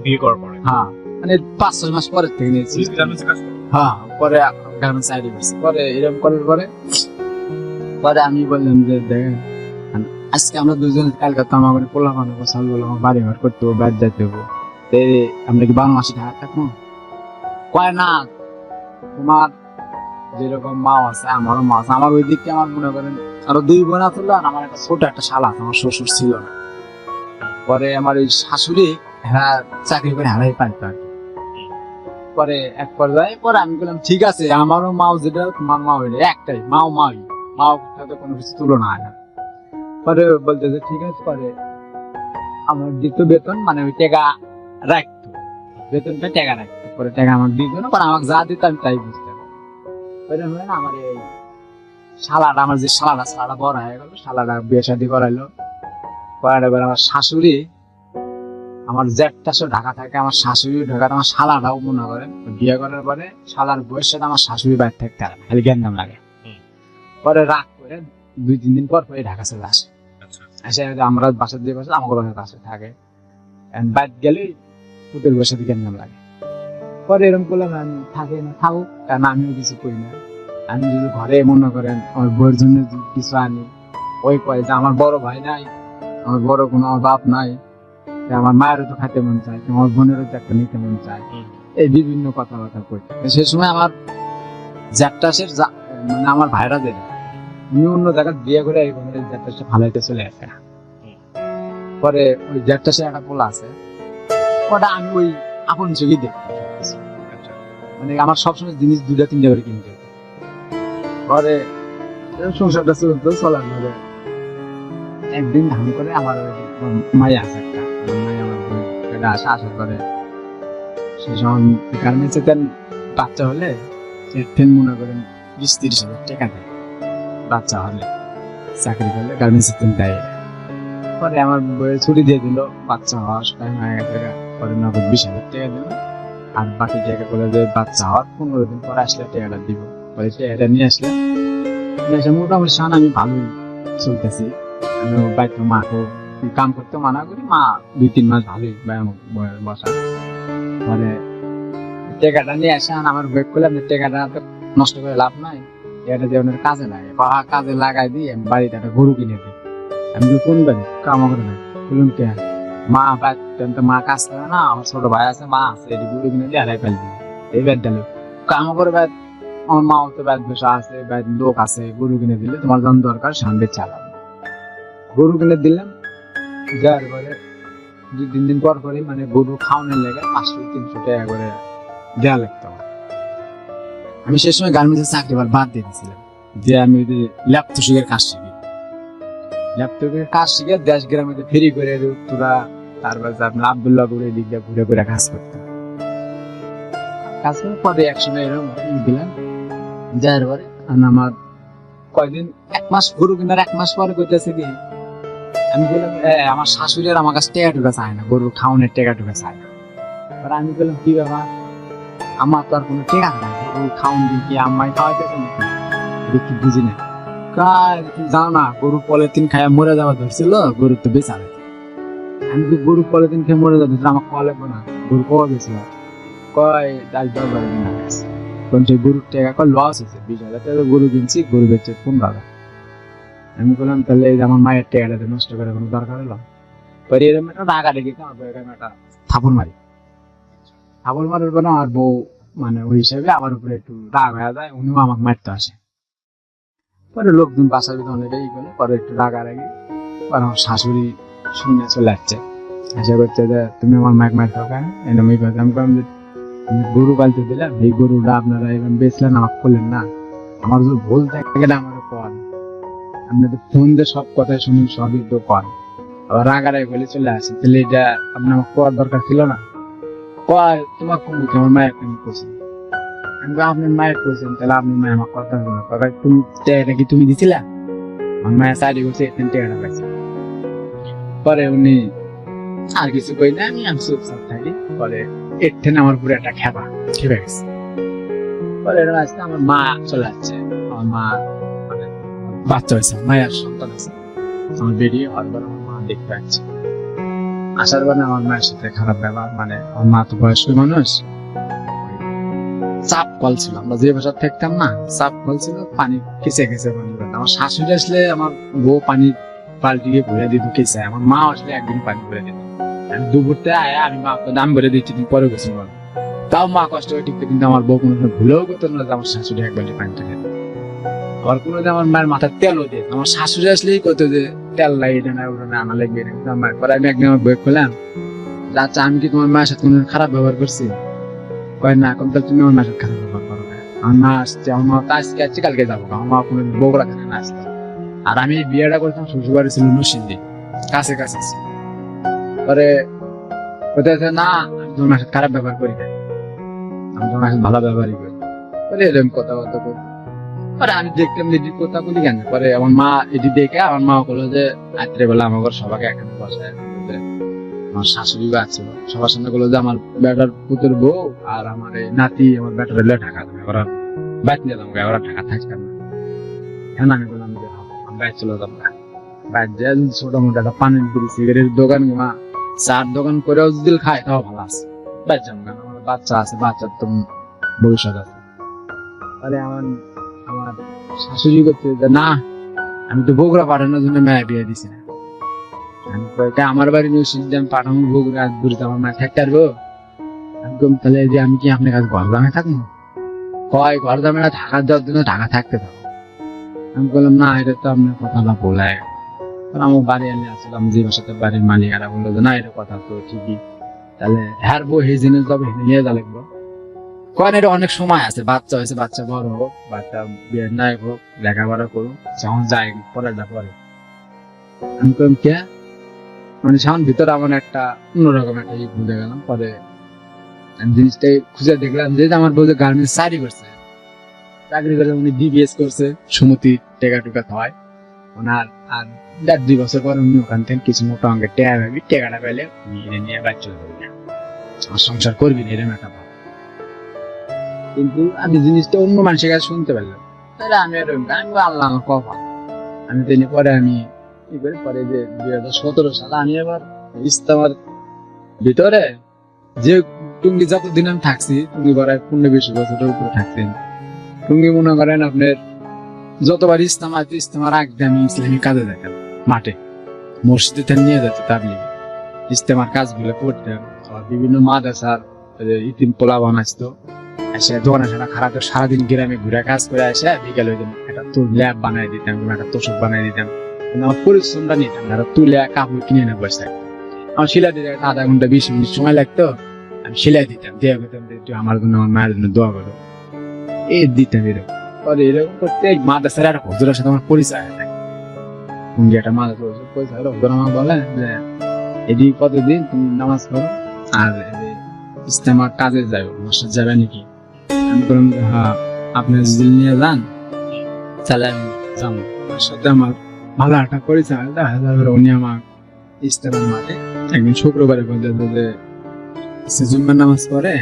বিয়ে করার পরে? হ্যাঁ মানে 5-6 মাস পরের থেকে নিয়েছি পুলিশ গার্মেন্টসে কাজ করে? হ্যাঁ পরে গার্মেন্টস চাকরি করছি পরে এরকম করার পরে আমি বললাম যে দেখেন আজকে আমরা দুজন কালকে তো আমাকে পোলা বানাবো, চাল বলবো, আমার বাড়ি ঘর করতে হবো, ব্যাট যাইতে হবো, আমরা কি 12 মাসে ঢাকা থাকবো? কয় না, তোমার যেরকম মা আছে আমারও মা আছে, আমার ওই দিকে আমার মনে করেন আরো 2 বোন আছে, আর আমার একটা ছোট একটা শালা আছে, আমার শ্বশুর ছিল না। পরে আমার ওই শাশুড়ি হ্যাঁ চাকরি করে হারাই পাইতো আর কি। পরে এক পর্যায়ে পরে আমি বললাম ঠিক আছে, আমারও মাও যেটা তোমার মা হইলে একটাই, মাও সাথে কোনো কিছু তুলনা হয় না। পরে বলতে যে ঠিক আছে, পরে আমার দিত বেতন, মানে ওই টাকা রাখতো, বেতনটা টাকা রাখতো, পরে টাকা আমাকে দিত না, পরে আমাকে যা দিত আমি তাই বুঝতাম। পরে হয় না আমার এই শালাটা, আমার যে শালাটা বড় হয়ে গেল, শালাটা বিয়ে শাদী করাইলো। করার এবার আমার শাশুড়ি, আমার জ্যাঠটা সে ঢাকা থাকে, আমার শাশুড়ি ঢাকাতে, আমার শালাটাও মনে করেন বিয়ে করার পরে শালার বয়সের সাথে আমার শাশুড়ি বাইরে থাকতে আর খালি জ্ঞান লাগে। পরে রাগ করে 2-3 দিন পর পরে ঢাকা চলে আসে। আচ্ছা এসে আমরা বাসার দিয়ে বসে আমার বাসার কাছে থাকে, বাইরে গেলে পুতের বসে দিকে জ্ঞান লাগে। পরে এরকম করলাম আমি থাকে না থাকুক, কারণ আমিও কিছু করি না। আমি যদি ঘরে মনে করেন আমার বউয়ের জন্য কিছু আনি, ওই কয় যে আমার বড় ভাই নাই, আমার বড় কোনো আমার বাপ নাই, আমার মায়েরও তো খাইতে মন চায়, আমার বোনেরও তো একটা নিতে মন চায়, এই বিভিন্ন কথাবার্তা কইতে। সে সময় আমার জ্যাঠাসের মানে আমার ভাইরা যেটা, উনি অন্য জায়গায় বিয়ে করে এই বোনের জ্যাঠাসে ফালাইতে চলে আসে। পরে ওই জ্যাঠাসে একটা পোলা আছে, ওটা আমি ওই আপন চোখে দেখি, মানে আমার সবসময় জিনিস 2-3টা করে কিনতে হতো। পরে সংসারটা চলতো, চলার পরে একদিন ধান করে আমার মাই আছে একটা, মাই আমার এটা আসার পরে সে যখন গার্মেন্টসে বাচ্চা হলে মনে করেন 20-30 হাজার টাকা দেয়, বাচ্চা হলে চাকরি করলে গার্মেন্টসে দেয়। পরে আমার বইয়ের ছুটি দিয়ে দিল, বাচ্চা হওয়ার টাইম হয়ে গেছে, পরে নগদ 20,000 টাকা দিল, আর বাকি টাকা বলে যে বাচ্চা হওয়ার 15 দিন পরে আসলে টাকাটা দিব। পরে টাকাটা নিয়ে আসলে মোটামুটি সান আমি ভালোই চলতেছি। আমি বাড়িতে মাকে কাম করতে মানা করি, মা 2-3 মাস ভালোই বসা। পরে টাকাটা নিয়ে আসে, আমার ব্যাগ করলে আপনি টাকাটা তো নষ্ট করে লাভ নাই, টাকাটা দিয়ে আপনার কাজে লাগে, কাজে লাগাই দিই, আমি বাড়িতে একটা গরু কিনে দিই। আমি কোন বাড়ি কাম করে না, বললাম কে মা মা কাজ করে না, আমার ছোট ভাই আছে, মা আছে, এটি গরু কিনে দিয়ে হারাই ফেলবি, এই ব্যাগ দিল কাম করে। ব্যাগ আমার মাও তো ব্যাগ বসা আছে, ব্যাগ লোক আছে, গরু কিনে দিলে তোমার যখন দরকার সামনে চালাবে। গরু কিনে দিলাম, যার পরে 2-3 দিন পর পরে মানে গরু খাওয়ানোর লেগে 500-300 টাকা করে দেওয়া লাগতো। আমি সে সময় গার্মেন্টসের চাকরি বাদ দিয়ে দিয়েছিলাম, যে আমি ল্যাপটপের কাজ শিখি, ল্যাপটপের কাজ শিখে দেশ গ্রামে ফেরি করে তোরা, তারপর আপনার আবদুল্লাহ করে দিক দিয়ে ঘুরে ঘুরে কাজ করতাম। কাজ করার পরে একসময় এরকম দিলাম, যার পরে আমার কয়দিন 1 মাস গরু কেনার 1 মাস পরে করতেছে কি, আমি বললাম আমার শাশুড়ির আমার কাছে টাকা টুকা চায় না, গরুর খাওয়ানোর টাকা টুকা চায় না। আমি বললাম কি ব্যাপার, আমার তো আর কোনো টাকা নাই, গরু খাওয়ান দিই কি আম্মাই খাওয়াইতেছে নাকি, কি বুঝি না। তুমি জানো না গরু পলিথিন খাইয়া মরে যাওয়া ধরছিল, গরু তো বেচা লাগে। আমি তো গরু পলিথিন খেয়ে মরে যাওয়া ধরছিল, আমার কল লাগবো না, গরু কবা বেছিল, কয় 10-12 দিন গেছে। কোন সেই গরুর টাকা কয় লস হয়েছে, 20,000 টাকা গরু কিনছি, গরু বেচে 15,000। আমি বললাম তাহলে এই যে আমার মায়ের টাকাটা নষ্ট করে কোনো দরকার হলো? পরে এরকম একটা টাকা রেখে এরকম একটা থাপড় মারি, থাপড় মারার পরে আমার বউ মানে ওই হিসাবে আমার উপরে একটু রাগ হয়ে যায়, উনিও আমাকে মারতে আসে। পরে লোকজন বাসার ভিতরে অনেকেই গেলো, পরে একটু রাগারাগি, পরে আমার শাশুড়ি শুনে চলে আসছে, আশা করছে যে তুমি আমার মাইক মারতে কেন, এরকম এই কথা। আমি বললাম যে আমি গরু পালতে দিলাম, এই গরুটা আপনারা এরকম বেচলেন, আমাকে করলেন না, আমার যদি ভুল থাকে আমার কন, আপনাদের ফোন দিয়ে সব কথাই শুনুন, সবই তো কন। আবার রাগারাগি বলে চলে আসে, তাহলে এটা আপনার আমাকে করার দরকার ছিল না, কয় তোমার কোন আমার মায়ের তুমি কোথায়, আপনার মায়ের কইছেন, তাহলে আপনার মায়ের আমার কথা হলো, তুমি টাকাটা কি তুমি দিছিলা? আমার মায়ের সাইডে বসে টাকাটা পাইছে। পরে উনি আর কিছু কই না, আমি চুপচাপ থাকি। পরে এর থেকে আমার পুরো একটা খেপে গেছে। পরে এরকম আসছে, আমার মা চলে যাচ্ছে, আমার মা মানে বাচ্চা হয়েছে, মায়ের সন্তান আছে, আমার বেরিয়ে হওয়ার পর আমার মা দেখতে পাচ্ছে, আসার পরে আমার মায়ের সাথে খারাপ ব্যবহার, মানে আমার মা তো বয়স্ক মানুষ, চাপ কল ছিল, আমরা যে বাসায় থাকতাম না, চাপ কল ছিল, পানি খেচে পানি। আমার শাশুড়ি আসলে আমার বউ পানি বালতি দিয়ে ভরে দিত কে চায়, আমার মা আসলে একদিন পানি ভরে দিত। আমি দুপুরতে আয়া আমি মাকে দাম ভরে দিচ্ছি, তুমি পরে গেছি বল। তাও মা কষ্ট করে টিকতে, কিন্তু আমার বউ কোনো সময় ভুলেও করতো না যে আমার শাশুড়ি এক বালতি পানিটা খেত। আবার কোনোদিন আমার মায়ের মাথার তেলও দিত, আমার শাশুড়ি আসলেই কত যে তেল লাগে এটা না ওটা না আনা লাগবে না, কিন্তু আমার পরে আমি একদিন আমার বই করলাম, আচ্ছা আমি কি তোমার মায়ের সাথে কোনো খারাপ ব্যবহার করছি? কয় না, কোন তাহলে তুমি আমার মায়ের সাথে খারাপ ব্যবহার করো না। আমার মা আসছে, আমার মা তো আজকে আসছে কালকে যাবো, আমার মা কোনো বগুড়া থেকে না আসতো। আর আমি এই বিয়েটা করতাম শ্বশুর বাড়ি ছিল নরসিংদী, কাছে কাছে ছিল। পরে কোথায় না আমি তোমার মায়ের সাথে খারাপ ব্যবহার করি না, আমি তোমার মায়ের সাথে ভালো ব্যবহারই করি। বলে এরকম কথাবার্তা করি। পরে আমি দেখলাম যে এটি কথা বলি কেন, পরে আমার মা এটি দেখে আমার মা বললো যে রাত্রে বেলা আমার ঘর সবাইকে এখানে বসায়, আমার শাশুড়ি আছে সবার সামনে বললো যে আমার বেটার পুতুর বউ আর আমার এই নাতি আমার বেটার এলে ঢাকা দেবে, ওরা বাইক নিয়ে যাবো, ওরা ঢাকা থাকবে না। এখন আমি বললাম যে আমি বাইক চলে যাবো, বাইক যে ছোট মোটো একটা পানির বিড়ি সিগারেটের দোকান কিংবা চার দোকান করেও যদি খায় তাও ভালো আছে, বাইক যাবো কেন, আমার বাচ্চা আছে, বাচ্চার তো ভবিষ্যৎ আছে। আরে আমার আমার শাশুড়ি করতে যে না, আমি তো বগুড়া পাঠানোর জন্য মেয়ে বিয়ে দিছি না, আমি কয়েকটা আমার বাড়ি নিয়ে আমি পাঠাবো বগুড়া, বুঝতে আমার মায়ের থাকতে পারবো? আমি কম তাহলে যে আমি কি আপনার কাছে ঘর দামে থাকবো? কয় ঘর দামে না, ঢাকা দেওয়ার জন্য ঢাকা থাকতে থাকবো। আমি বললাম না, এটা তো আপনার কথা না বলায়। আমার বাড়ি এনে আসলাম, যে বাসাতে বাড়ির মালিক এরা বললো যে না, এটা কথা তো ঠিকই, তাহলে হ্যার বউ এই জিনিস যাবে নিয়ে যা লাগবো। কয় না, এটা অনেক সময় আছে, বাচ্চা হয়েছে, বাচ্চা বড় হোক, বাচ্চা বিয়ে নাই হোক, লেখাপড়া করুক, যখন যায় পরে যা পরে। আমি কম কে মানে সামন ভিতরে আমার একটা অন্যরকম একটা বুঝে গেলাম। পরে আমি জিনিসটাই খুঁজে দেখলাম যে আমার বউ গার্মেন্টস চাকরি করে, উনি ডিবিএস করছে, সুমতি টেকা টুকা হয় ওনার। আর 1.5-2 বছর পর উনি ওখান থেকে কিছু মোটা অঙ্কের টেকা পাবি, টেকাটা পেলে উনি এনে নিয়ে বাচ্চা করবি না, আমার সংসার করবি না, এরকম একটা ভাব। কিন্তু আমি জিনিসটা অন্য মানুষের কাছে শুনতে পারলাম, তাহলে আমি এরকম আমি আল্লাহ আমার কপা। আমি তো পরে আমি কি করি, পরে যে 2017 সালে আমি আবার ইস্তেমার ভিতরে যে টুঙ্গি যতদিন আমি থাকছি, টুঙ্গি প্রায় 15-20 বছরের উপরে থাকতেন। টুঙ্গি মনে করেন আপনার যতবার ইস্তেমার আগে আমি ইসলামী কাজে যেতাম, মাঠে মসজিদে নিয়ে যেত তাবলিগে, ইস্তেমার কাজগুলো করতাম। আবার বিভিন্ন মাদ্রাসার ইতিম পোলা বানাইতো, এসে দোকানে সেটা খারাপ সারাদিন গ্রামে ঘুরে কাজ করে এসে বিকেল হয়ে যেতাম, একটা তোর ল্যাব বানাই দিতাম, একটা তোষক বানাই দিতাম। কিন্তু আমার পরিশ্রমটা নিতাম না, তুলে কাপড় কিনে এনে বসে আমার সেলাই দিতে 1/2 ঘন্টা 20 মিনিট সময় লাগতো, আমি সেলাই দিতাম, দিয়ে করতাম একটু আমার জন্য আমার মায়ের জন্য দোয়া করো, এই দিতাম। এরকম পরে এরকম করতে মাদ্রাসার একটা হুজুরের সাথে আমার পরিচয় হয় থাকে, একটা মাদ্রাসা পরিচয় হলো। হুজুর আমার বলে যে এটি কতদিন তুমি নামাজ পড়ো আর ইস্তেমার কাজে যাবে, মসজিদ যাবে নাকি? আমি বললাম যে হ্যাঁ, আপনি যদি নিয়ে যান তাহলে আমি যাবো। ওর সাথে আমার ভালো একটা পরিচয় হয়, দেখা যাবে উনি আমার ইস্তেমার মাঠে একদিন শুক্রবারে বলতে যে জুম্মার নামাজ পড়ে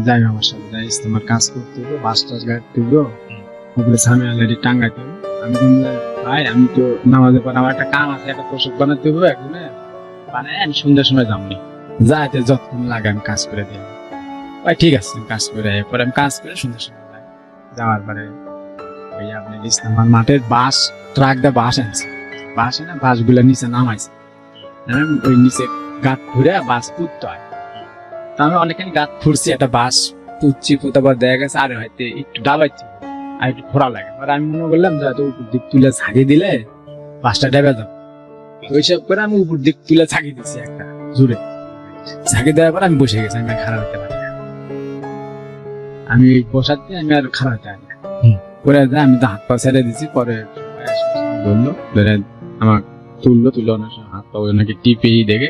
যাই আমার সাথে, যাই ইস্তেমার কাজ করতে হইব, বাস টাস গাড়তে হইব, উপরে সামনে অলরেডি টাঙ্গাইতে হবে। আমি বললাম ভাই আমি তো নামাজের পর আমার একটা কাম আছে, একটা পোশাক বানাতে হবে, একদিনে বানায় আমি সন্ধ্যার সময় যাবনি, যাইতে যতক্ষণ লাগে আমি কাজ করে দিই। ভাই ঠিক আছে, কাজ করে পরে আমি কাজ করে সন্ধ্যার সময় যাই। যাওয়ার পরে ওই আপনার ইস্তেমার মাঠের বাস ট্রাক দিয়ে বাস আনছে, বাস এনে বাসগুলো নিচে নামাইছে, ওই নিচে গাঁত ঘুরে বাস পুঁততে হয়। আমি অনেকখানি গাঁত ফুরছি, একটা বাস পুঁতছি, পুঁতাবার দেখা গেছে আরে হয়তো একটু ডাবাইছি আর একটু খোরা লাগে। আমি মনে করলাম যে উপর দিক তুলে ছাড়িয়ে দিলে বাসটা ডেবে যাবে, ওইসব করে আমি উপর দিক তুলে ছাড়িয়ে দিচ্ছি একটা জোরে, ছাড়িয়ে দেওয়ার পর আমি বসে গেছি, আমি আর খারাপ হতে পারি না, আমি বসাতে আমি আর খারাপ হতে পারি না। পরে আমি তো হাত পা ছেড়ে দিচ্ছি, পরে ধরলো আমার তুললো অনেক হাত পা নাকি টিপে দেখে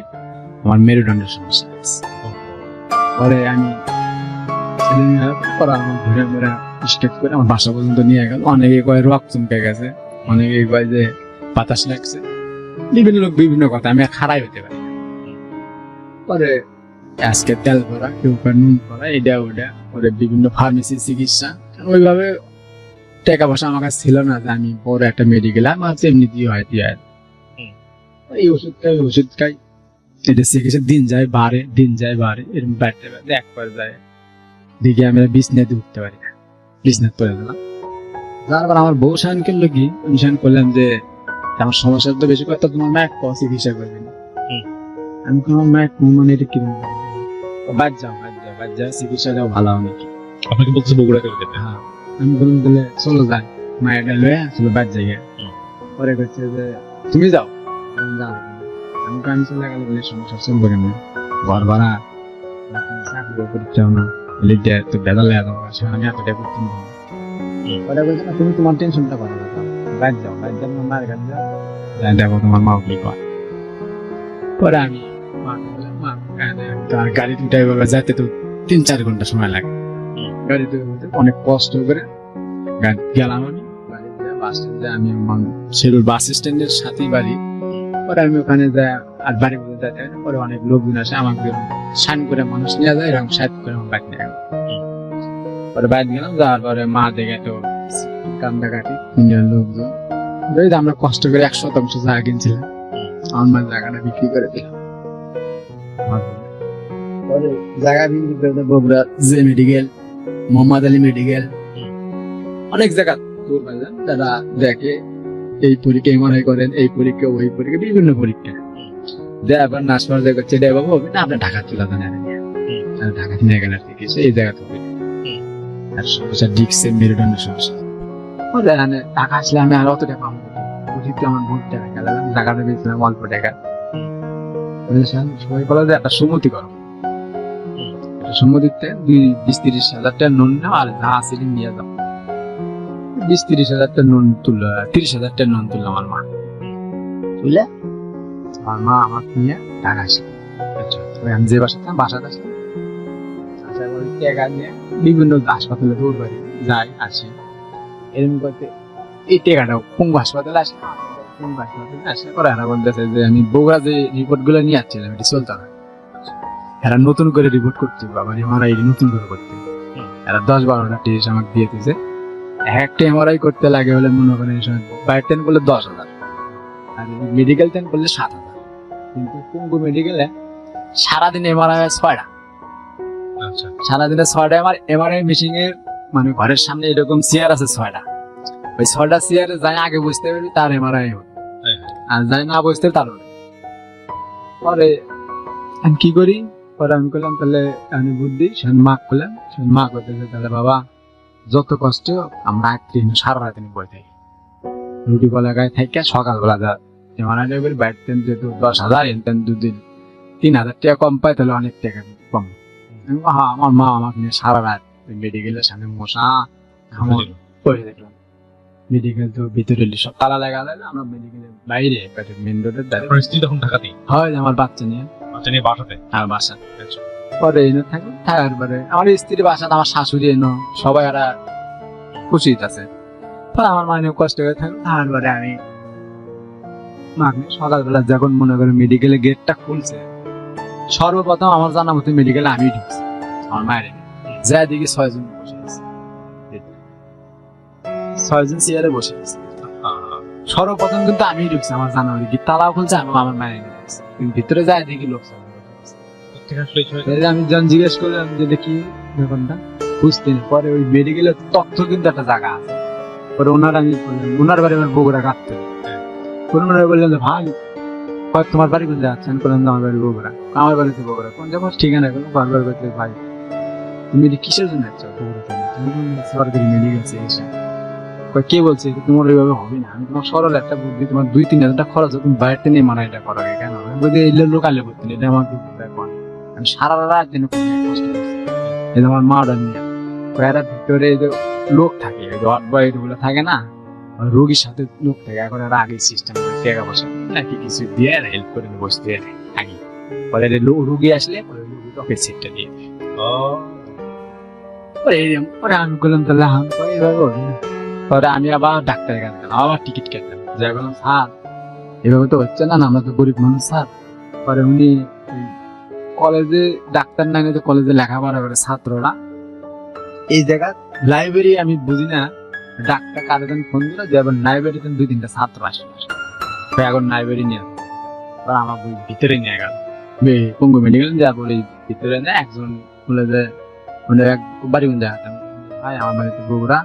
আমার মেরুদণ্ডের সমস্যা আছে। পরে আমি আমার ঘুরে ঘুরে স্টেপ করে আমার বাসা পর্যন্ত নিয়ে গেল। অনেকে কয় রক্ত চমকে গেছে, অনেকে কয় যে বাতাস লাগছে, বিভিন্ন লোক বিভিন্ন কথা, আমি আর খারাই হতে পারি। পরে আজকে তেল ভরা, কেউ নুন ভরা, এটা ওটা, পরে বিভিন্ন ফার্মেসি চিকিৎসা। ওইভাবে টাকা পয়সা আমার কাছে ছিল না যে আমি বড় একটা মেডিকেল আমার এমনি দিয়ে হয় দিয়ে এই ওষুধ খাই, এটা চিকিৎসা দিন যায় বাড়ে এরকম বাড়তে বাড়তে একবার যায় দেখি আমি বিছনাতে উঠতে পারি না, বিছনাতে পড়ে গেলাম। তারপর আমার বউ সায়ন করলো কি, আমি সায়ন করলাম যে আমার সমস্যা তো বেশি কথা, তোমার ম্যাক চিকিৎসা করবে না। হুম। আমি কোনো ম্যাক মানে এটা কিরকম বাদ যাও চিকিৎসা যাও ভালো হবে নাকি। আপনাকে বলছে বগুড়া করে যেতে। হ্যাঁ, আমি বললাম তাহলে চলো যাই, মায়েরা লয়ে চলো বাদ যাই। হুম। পরে করছে যে তুমি যাও, আমি যাও না। আমি চলে গেলে বলে সমস্যা চলবে কেন, ঘর ভাড়া চাকরি পরীক্ষাও না, লিডে তো বেদালে আমি এতটা করতে পারবো না। হুম। পরে বলছে না তুমি তোমার টেনশনটা করো না, বাদ যাও তোমার মায়ের কাছে যাও, যাই দেখো তোমার মা কি কয়। পরে আমি মাকে বললাম, মা তার গাড়ি দুটাই যাইতে তো 3-4 ঘন্টা সময় লাগে। হুম। গাড়িতে অনেক কষ্ট করে গেলাম আমি বাস স্ট্যান্ডে, আমি সেলুর বাস স্ট্যান্ডের সাথেই বাড়ি। পরে আমি ওখানে যাই আর বাড়ি বলতে যাইতে হয় না। পরে অনেক লোকজন আসে আমাকে সাইন করে মানুষ নিয়ে যায়, এরকম সাইড করে আমার বাইক নিয়ে গেল। পরে বাইক গেলাম, যাওয়ার পরে মা দেখে তো কান্দাকাটি লোকজন, ওই যে আমরা কষ্ট করে 100% জায়গা কিনছিলাম, আমার মা জায়গাটা বিক্রি করে দিলাম। পরে জায়গা বিক্রি করে বগুড়া যে মেডিকেল, মোহাম্মদ আলী মেডিকেল, অনেক জায়গা তোর বাজার তারা দেখে এই পরীক্ষা এমআরআই করেন, এই পরীক্ষা ওই পরীক্ষা, বিভিন্ন পরীক্ষা দেয়। আবার নার্স করছে ডে বাবু হবে না, আপনার ঢাকা চলে যান, ঢাকা নিয়ে গেলে ঠিক আছে এই জায়গা থেকে। আর সমস্যা ডিক্সের মেরুদণ্ডের সমস্যা, এখানে টাকা আসলে আমি আর অত টাকা পাবো, উচিত আমার বহুত টাকা গেলাম, জায়গাটা পেয়েছিলাম অল্প টাকা। সবাই বলে যে একটা সম্মতি করো, সম্মতিতে 20-30 হাজার টাকা নুন নাও আর যা আছে নিয়ে যাও। 20-30 হাজার টাকা নুন তুললো, 30 হাজার টাকা নুন তুললো আমার মা, তুলে আমার মা আমাকে নিয়ে ঢাকা আসলো। আমি যে বাসাতে আসলাম, আসার পরে টাকা নিয়ে বিভিন্ন হাসপাতালে দৌড় বাড়ি যাই আসি, এরকম করতে এই টাকাটা পঙ্গু হাসপাতালে আসে। পঙ্গু হাসপাতালে আসে পরে এরা বলতেছে যে আমি বগুড়া যে রিপোর্ট গুলো নিয়ে আসছিলাম এটি চলতো না, এরা নতুন করে রিপোর্ট করতে আবার এমআরআই নতুন করে করতে। এরা 10-12টা টেস্ট আমাকে দিয়ে দিয়েছে, একটা এমআরআই করতে লাগে হলে মনে করেন বাইর টেন করলে 10,000 আর মেডিকেল টেন করলে 7,000। কিন্তু পঙ্গু মেডিকেলে সারাদিন এমআরআই 6টা, আচ্ছা। সারাদিনে 6টা আমার এমআরআই মেশিন এর মানে ঘরের সামনে এরকম চেয়ার আছে 6টা, ওই 6টা চেয়ারে যাই আগে বসতে পারবি তার এমআরআই হবে, আর যাই না বসতে তার হবে। পরে আমি কি করি, পরে আমি করলাম তাহলে আমি বুদ্ধি মা করলাম, মা করতেছে তাহলে বাবা যত কষ্ট আমরা সারা রাত বই থাকি, রুটি কলা গায়ে থাকে, সকালবেলা যা এমআরআই করি বাইর তেন যেহেতু 10,000 এনতেন 2 দিন 3,000 টাকা কম পায় তাহলে অনেক টাকা কম। হ্যাঁ, আমার মা আমাকে নিয়ে সারা রাত মেডিকেলের সামনে মশা পড়ে দেখলাম। মেডিকেল তো ভিতরে সব তালা লাগা, আমরা মেডিকেলের বাইরে মেন রোডের ধারে। আপনার স্ত্রী তখন ঢাকাতেই? হয় আমার বাচ্চা নিয়ে বাসাতে? হ্যাঁ বাসা। পরে এনে থাকি, থাকার পরে আমার স্ত্রীর বাসাতে আমার শাশুড়ি এনো, সবাই এরা খুশি আছে। পরে আমার মা কষ্ট করে থাকবে, তারপরে আমি মাকে সকালবেলা যখন মনে করি মেডিকেলের গেটটা খুলছে, সর্বপ্রথম আমার জানা মতো মেডিকেলে আমি ঢুকছি আমার মায়ের, যা দেখি 6 জন বসে আছে, 6 জন চেয়ারে বসে আছে। সর্বপ্রথম কিন্তু আমি ঢুকছি আমার জানা মতো, তালাও খুলছে, আমি আমার মায়ের ঢুকছি, কিন্তু ভিতরে যাই দেখি লোক আমি যখন জিজ্ঞেস করলাম যে দেখি ব্যাপারটা বুঝতে, পরে ওই মেডিকেলের তথ্য কিন্তু একটা জায়গা আছে। পরে আমি ওনার বাড়ি আমার বগুড়া কাটতে, ওনারা বললেন যে ভাই তোমার বাড়ি কোন যাচ্ছে, আমি বললাম আমার বাড়ি বগুড়া। আমার বাড়িতে বগুড়া কোন যাবো ঠিকানা কোনো বারবার করতে, ভাই তুমি কিসের জন্য যাচ্ছ বগুড়াতে, সরকারি মেডিকেল চিকিৎসা। কে বলছে তোমার ওইভাবে হবে না, আমি তোমার সরল একটা বুদ্ধি, তোমার 2-3 হাজার টাকা খরচ তুমি বাইরে নিয়ে মানা এটা করো কেন, বলতে লোকালে করতে এটা আমার আমি সারা রাত দিনে কষ্ট করছি। এই যে আমার মাটা নিয়ে ভিতরে যে লোক থাকে, গুলো থাকে না, রোগীর সাথে লোক থাকে, এখন এরা আগে সিস্টেম করে টাকা পয়সা নাকি কিছু দিয়ে হেল্প করে বসতে আগে, পরে রোগী আসলে রোগীর সিটটা দিয়ে পরে আমি বললাম তাহলে এইভাবে হবে না। পরে আমি আবার ডাক্তারের কাছে গেলাম, আবার টিকিট কাটলাম, যাই বললাম স্যার এভাবে তো হচ্ছে না, আমরা তো গরিব মানুষ স্যার। পরে উনি কলেজে ডাক্তার না নিয়ে কলেজে লেখাপড়া করে ছাত্ররা এই জায়গা লাইব্রেরি, আমি বুঝি না ডাক্তার কারো ফোন দিল যে আবার লাইব্রেরিতে 2-3টা ছাত্র আসলো, এখন লাইব্রেরি নিয়ে আমার বই ভিতরে নিয়ে গেল পঙ্গু মেডিকেল, যা বলি ভিতরে নেয় একজন বলে যে এক বাড়ি কোন জায়গাতে, ভাই আমার বাড়িতে বগুড়া,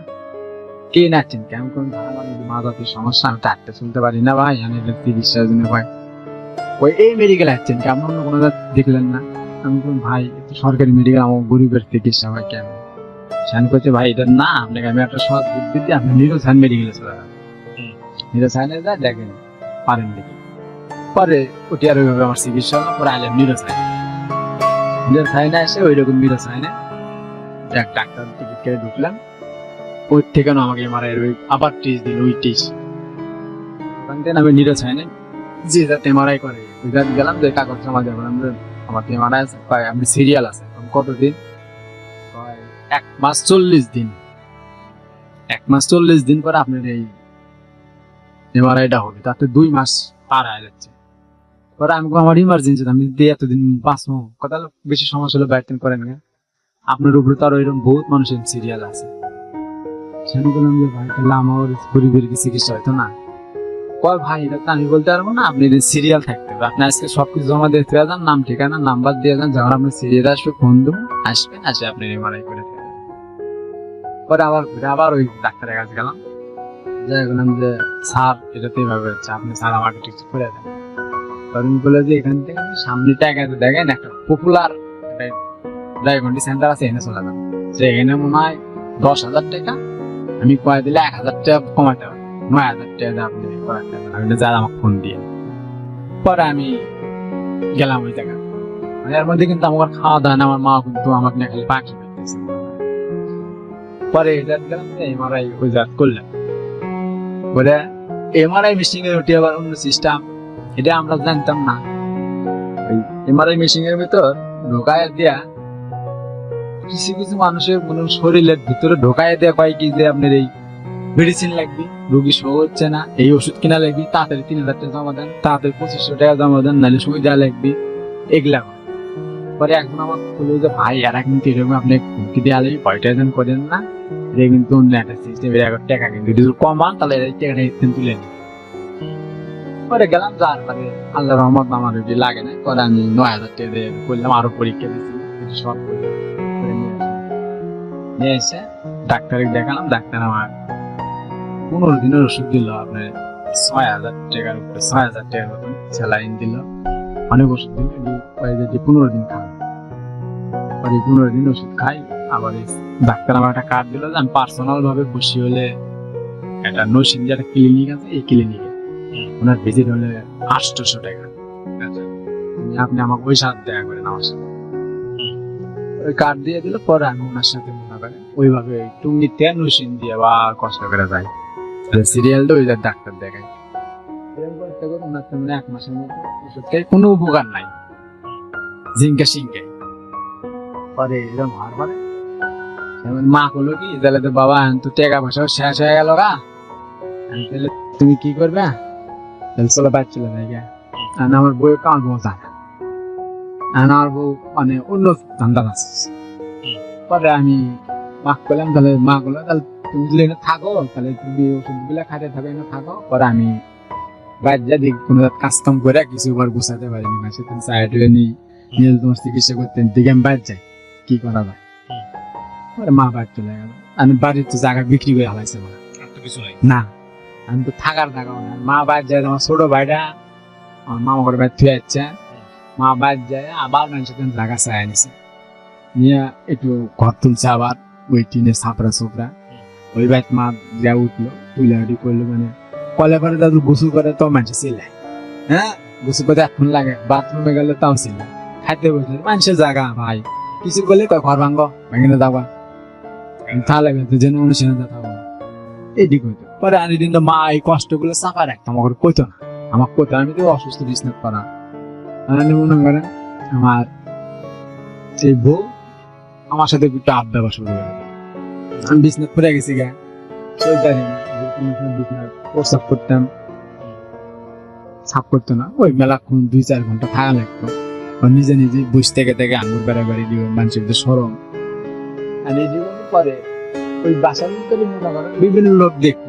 কে নাচছেন কেমন কোন আমার মাথাতে সমস্যা, আমি টাটতে শুনতে পারি না ভাই, আমি চিকিৎসার জন্য ভাই ওই এই মেডিকেল আসছেন কেমন অন্য কোনো দেখলেন না? আমি বললাম ভাই একটু সরকারি মেডিকেল, আমার গরিবের চিকিৎসা হয় কেন? সান করছে ভাই এটা না, আপনাকে আমি একটা সৎ বুদ্ধি দিই, আপনি নিরোসান মেডিকেলে চলে যান, নিরোসানে যা দেখেন পারেন দেখি। পরে ওটি আর ওইভাবে আমার চিকিৎসা হলো, পরে আইলাম নিরোসাইনে এসে ওই রকম নিরোসাইনে ডাক্তার টিকিট কেটে ঢুকলাম। ওই থেকে আমাকে এমআরআই আবার টেস্ট দিল, ওই টেস্ট ওখান থেকে আমি নিরোসাইনে যে যাতে এমআরআই করে ওই যাতে গেলাম, যে কাগজ জমা দেবো আমার তো এমআরআই আছে, আপনি সিরিয়াল আছে কতদিন? 1 মাস 40 দিন। 1 মাস 40 দিন পরে আপনার এই এমআরআইটা হবে, তাতে 2 মাস পার হয়ে যাচ্ছে। পরে আমি আমার ইমার্জেন্সি, আমি দিয়ে এতদিন বাঁচবো, কথা বেশি সমস্যা হলে বাইরে করেন না, আপনার উপরে তো আরো এরকম বহুত মানুষের সিরিয়াল আছে। সেখানে বললাম যে ভাই তাহলে আমার গরিবের কি চিকিৎসা হয়তো না? কয় ভাই এটা তো আমি বলতে পারবো না, আপনি সিরিয়াল থাকতে হবে, আপনি আজকে সবকিছু জমা দিয়ে যান, নাম ঠিকানা নাম্বার দিয়ে যান, যখন আপনার সিরিয়াল আসবে ফোন দেবো, আসবেন আসে আপনি এমআরআই করে দেবেন। পরে আবার ওই ডাক্তারের কাছে গেলাম, যাই বললাম যে স্যার এটা তো এইভাবে হচ্ছে, আপনি স্যার আমাকে কিছু করে দেন। কারণ বলে যে এখান থেকে সামনে টাকাতে দেখেন একটা পপুলার ডায়াগনস্টিক সেন্টার আছে, এনে চলে যান, যে এখানে মনে হয় 10,000 টাকা, আমি কয়ে দিলে 1,000 টাকা কমাতে হবে, 9,000 টাকা আপনি করাতে হবে, আমি যার আমাকে ফোন দিয়ে। পরে আমি গেলাম ওই জায়গায়, এর মধ্যে কিন্তু আমার খাওয়া দাওয়া না, আমার মা কিন্তু আমাকে না খালি পাখি পেতেছে। পরে এটা গেলাম এমআরআই ওই জাত করলাম, বলে এমআরআই মেশিন এর ওটি আবার অন্য সিস্টেম, এটা আমরা জানতাম না। ওই এমআরআই মেশিন এর ভিতর ঢোকায় দিয়া কিছু কিছু মানুষের মনে শরীরের ভিতরে ঢোকায় দেওয়া কয় কি যে আপনার এই মেডিসিন লাগবে, রোগী সহ হচ্ছে না, এই ওষুধ কিনা লাগবে, তাড়াতাড়ি 3,000 টাকা জমা দেন, তাড়াতাড়ি 2,500 টাকা জমা দেন, নাহলে সুই দেওয়া লাগবে, এগুলা। পরে একজন আমার বললো যে ভাই আর কিন্তু এরকম আপনি হুমকি দেওয়া লাগবে, ভয়টা যেন করেন না, এটা কিন্তু অন্য একটা সিস্টেম, টাকা কিন্তু যদি কমান তাহলে টাকাটা তুলে নিন। পরে গেলাম, যার পরে আল্লাহ রহমত আমার যদি লাগে না, পরে আমি 9,000 টাকা দিয়ে করলাম, আরো পরীক্ষা দিচ্ছি, সব করলাম, নিয়ে এসে ডাক্তারে দেখালাম, ডাক্তার আমার 15 দিনের ওষুধ দিল, আপনার 6,000 টাকার উপরে, 6,000 টাকার মতন স্যালাইন দিল, অনেক ওষুধ দিল, 15 দিন খান। পরে 15 দিন ওষুধ খাই, আবার ডাক্তার আমার একটা কার্ড দিল যে আমি পার্সোনাল ভাবে খুশি হলে একটা নরসিংদী একটা ক্লিনিক আছে, এই ক্লিনিকে ওনার ভিজিট হলে 800 টাকা, আপনি আমাকে ওই সাথে দেখা করেন আমার সাথে, ওই কার্ড দিয়ে দিল। পরে আমি ওনার সাথে মনে করেন ওইভাবে টুঙ্গিতে নরসিংদী আবার কষ্ট করে যাই, সিরিয়াল তো ওই ডাক্তার দেখাই, ওনার তেমন 1 মাসের মধ্যে ওষুধ খাই, কোনো উপকার নাই, জিঙ্কা সিঙ্কাই। পরে এরকম হওয়ার পরে মা বললো কি তাহলে তো বাবা তো টাকা পয়সা শেষ হয়ে গেল গা, তাহলে তুমি কি করবে, তাহলে চলো বাইর চলে যাই গা। আমার বউ আমার বউ যায় না, আমার বউ মানে অন্য ধান্দা আছে। পরে আমি মা করলাম, তাহলে মা বললো তাহলে তুমি যদি এনে থাকো, তাহলে তুমি ওষুধ গুলা খাইতে থাকো, এনে থাকো। পরে আমি বাইর যা দেখি কোনো কাজ কাম করে কিছু বার গুছাতে পারিনি, মাসে তুমি সাইড নিয়ে নিয়ে তোমার চিকিৎসা করতেন, দেখে আমি বাইর যাই কি করা যায়। পরে মা বাইর চলে গেল, আমি বাড়ির তো জায়গা বিক্রি করে হালাইছে মা, কিছু নাই না আমি তো থাকার জায়গা না। মা বাইর যায়, আমার ছোট ভাইটা আমার মামা করে বাইর থুয়ে যাচ্ছে, মা বাইর যায় আবার মানুষের জায়গা চাই নিছে, নিয়ে একটু ঘর তুলছে, আবার ওই টিনের ছাপড়া ছোপড়া, ওই বাইর মা যা উঠলো, তুলে উঠি করলো, মানে কলে পরে দাদু গোসল করে তো মানুষ ছিল, হ্যাঁ গোসল করতে এখন লাগে, বাথরুমে গেলে তাও ছিল, খাইতে বসলে মানুষের জায়গা ভাই, কিছু করলে কয় ঘর ভাঙ্গ ভেঙে যাবা, তাহলে যেন অনুষ্ঠানে থাকবো এদিক হইতো। পরে আমি দিন মা এই কষ্ট গুলো চাপা রাখতাম, আমাকে কইতো না, আমাকে কইতো, আমি তো অসুস্থ বিছনাত করা, আমি মনে করেন আমার সেই বউ আমার সাথে একটু আড্ডা শুরু করে, আমি বিছনাত পড়ে গেছি গা, প্রস্তাব করতাম, সাপ করতো না, ওই মেলাক্ষণ 2-4 ঘন্টা থাকা লাগতো, নিজে নিজে বসে থেকে থেকে আঙুর বেড়াবাড়ি দিব, মানুষের সরম। আর এই জীবন পরে ওই বাসার ভিতরে মনে করেন বিভিন্ন লোক দেখতো,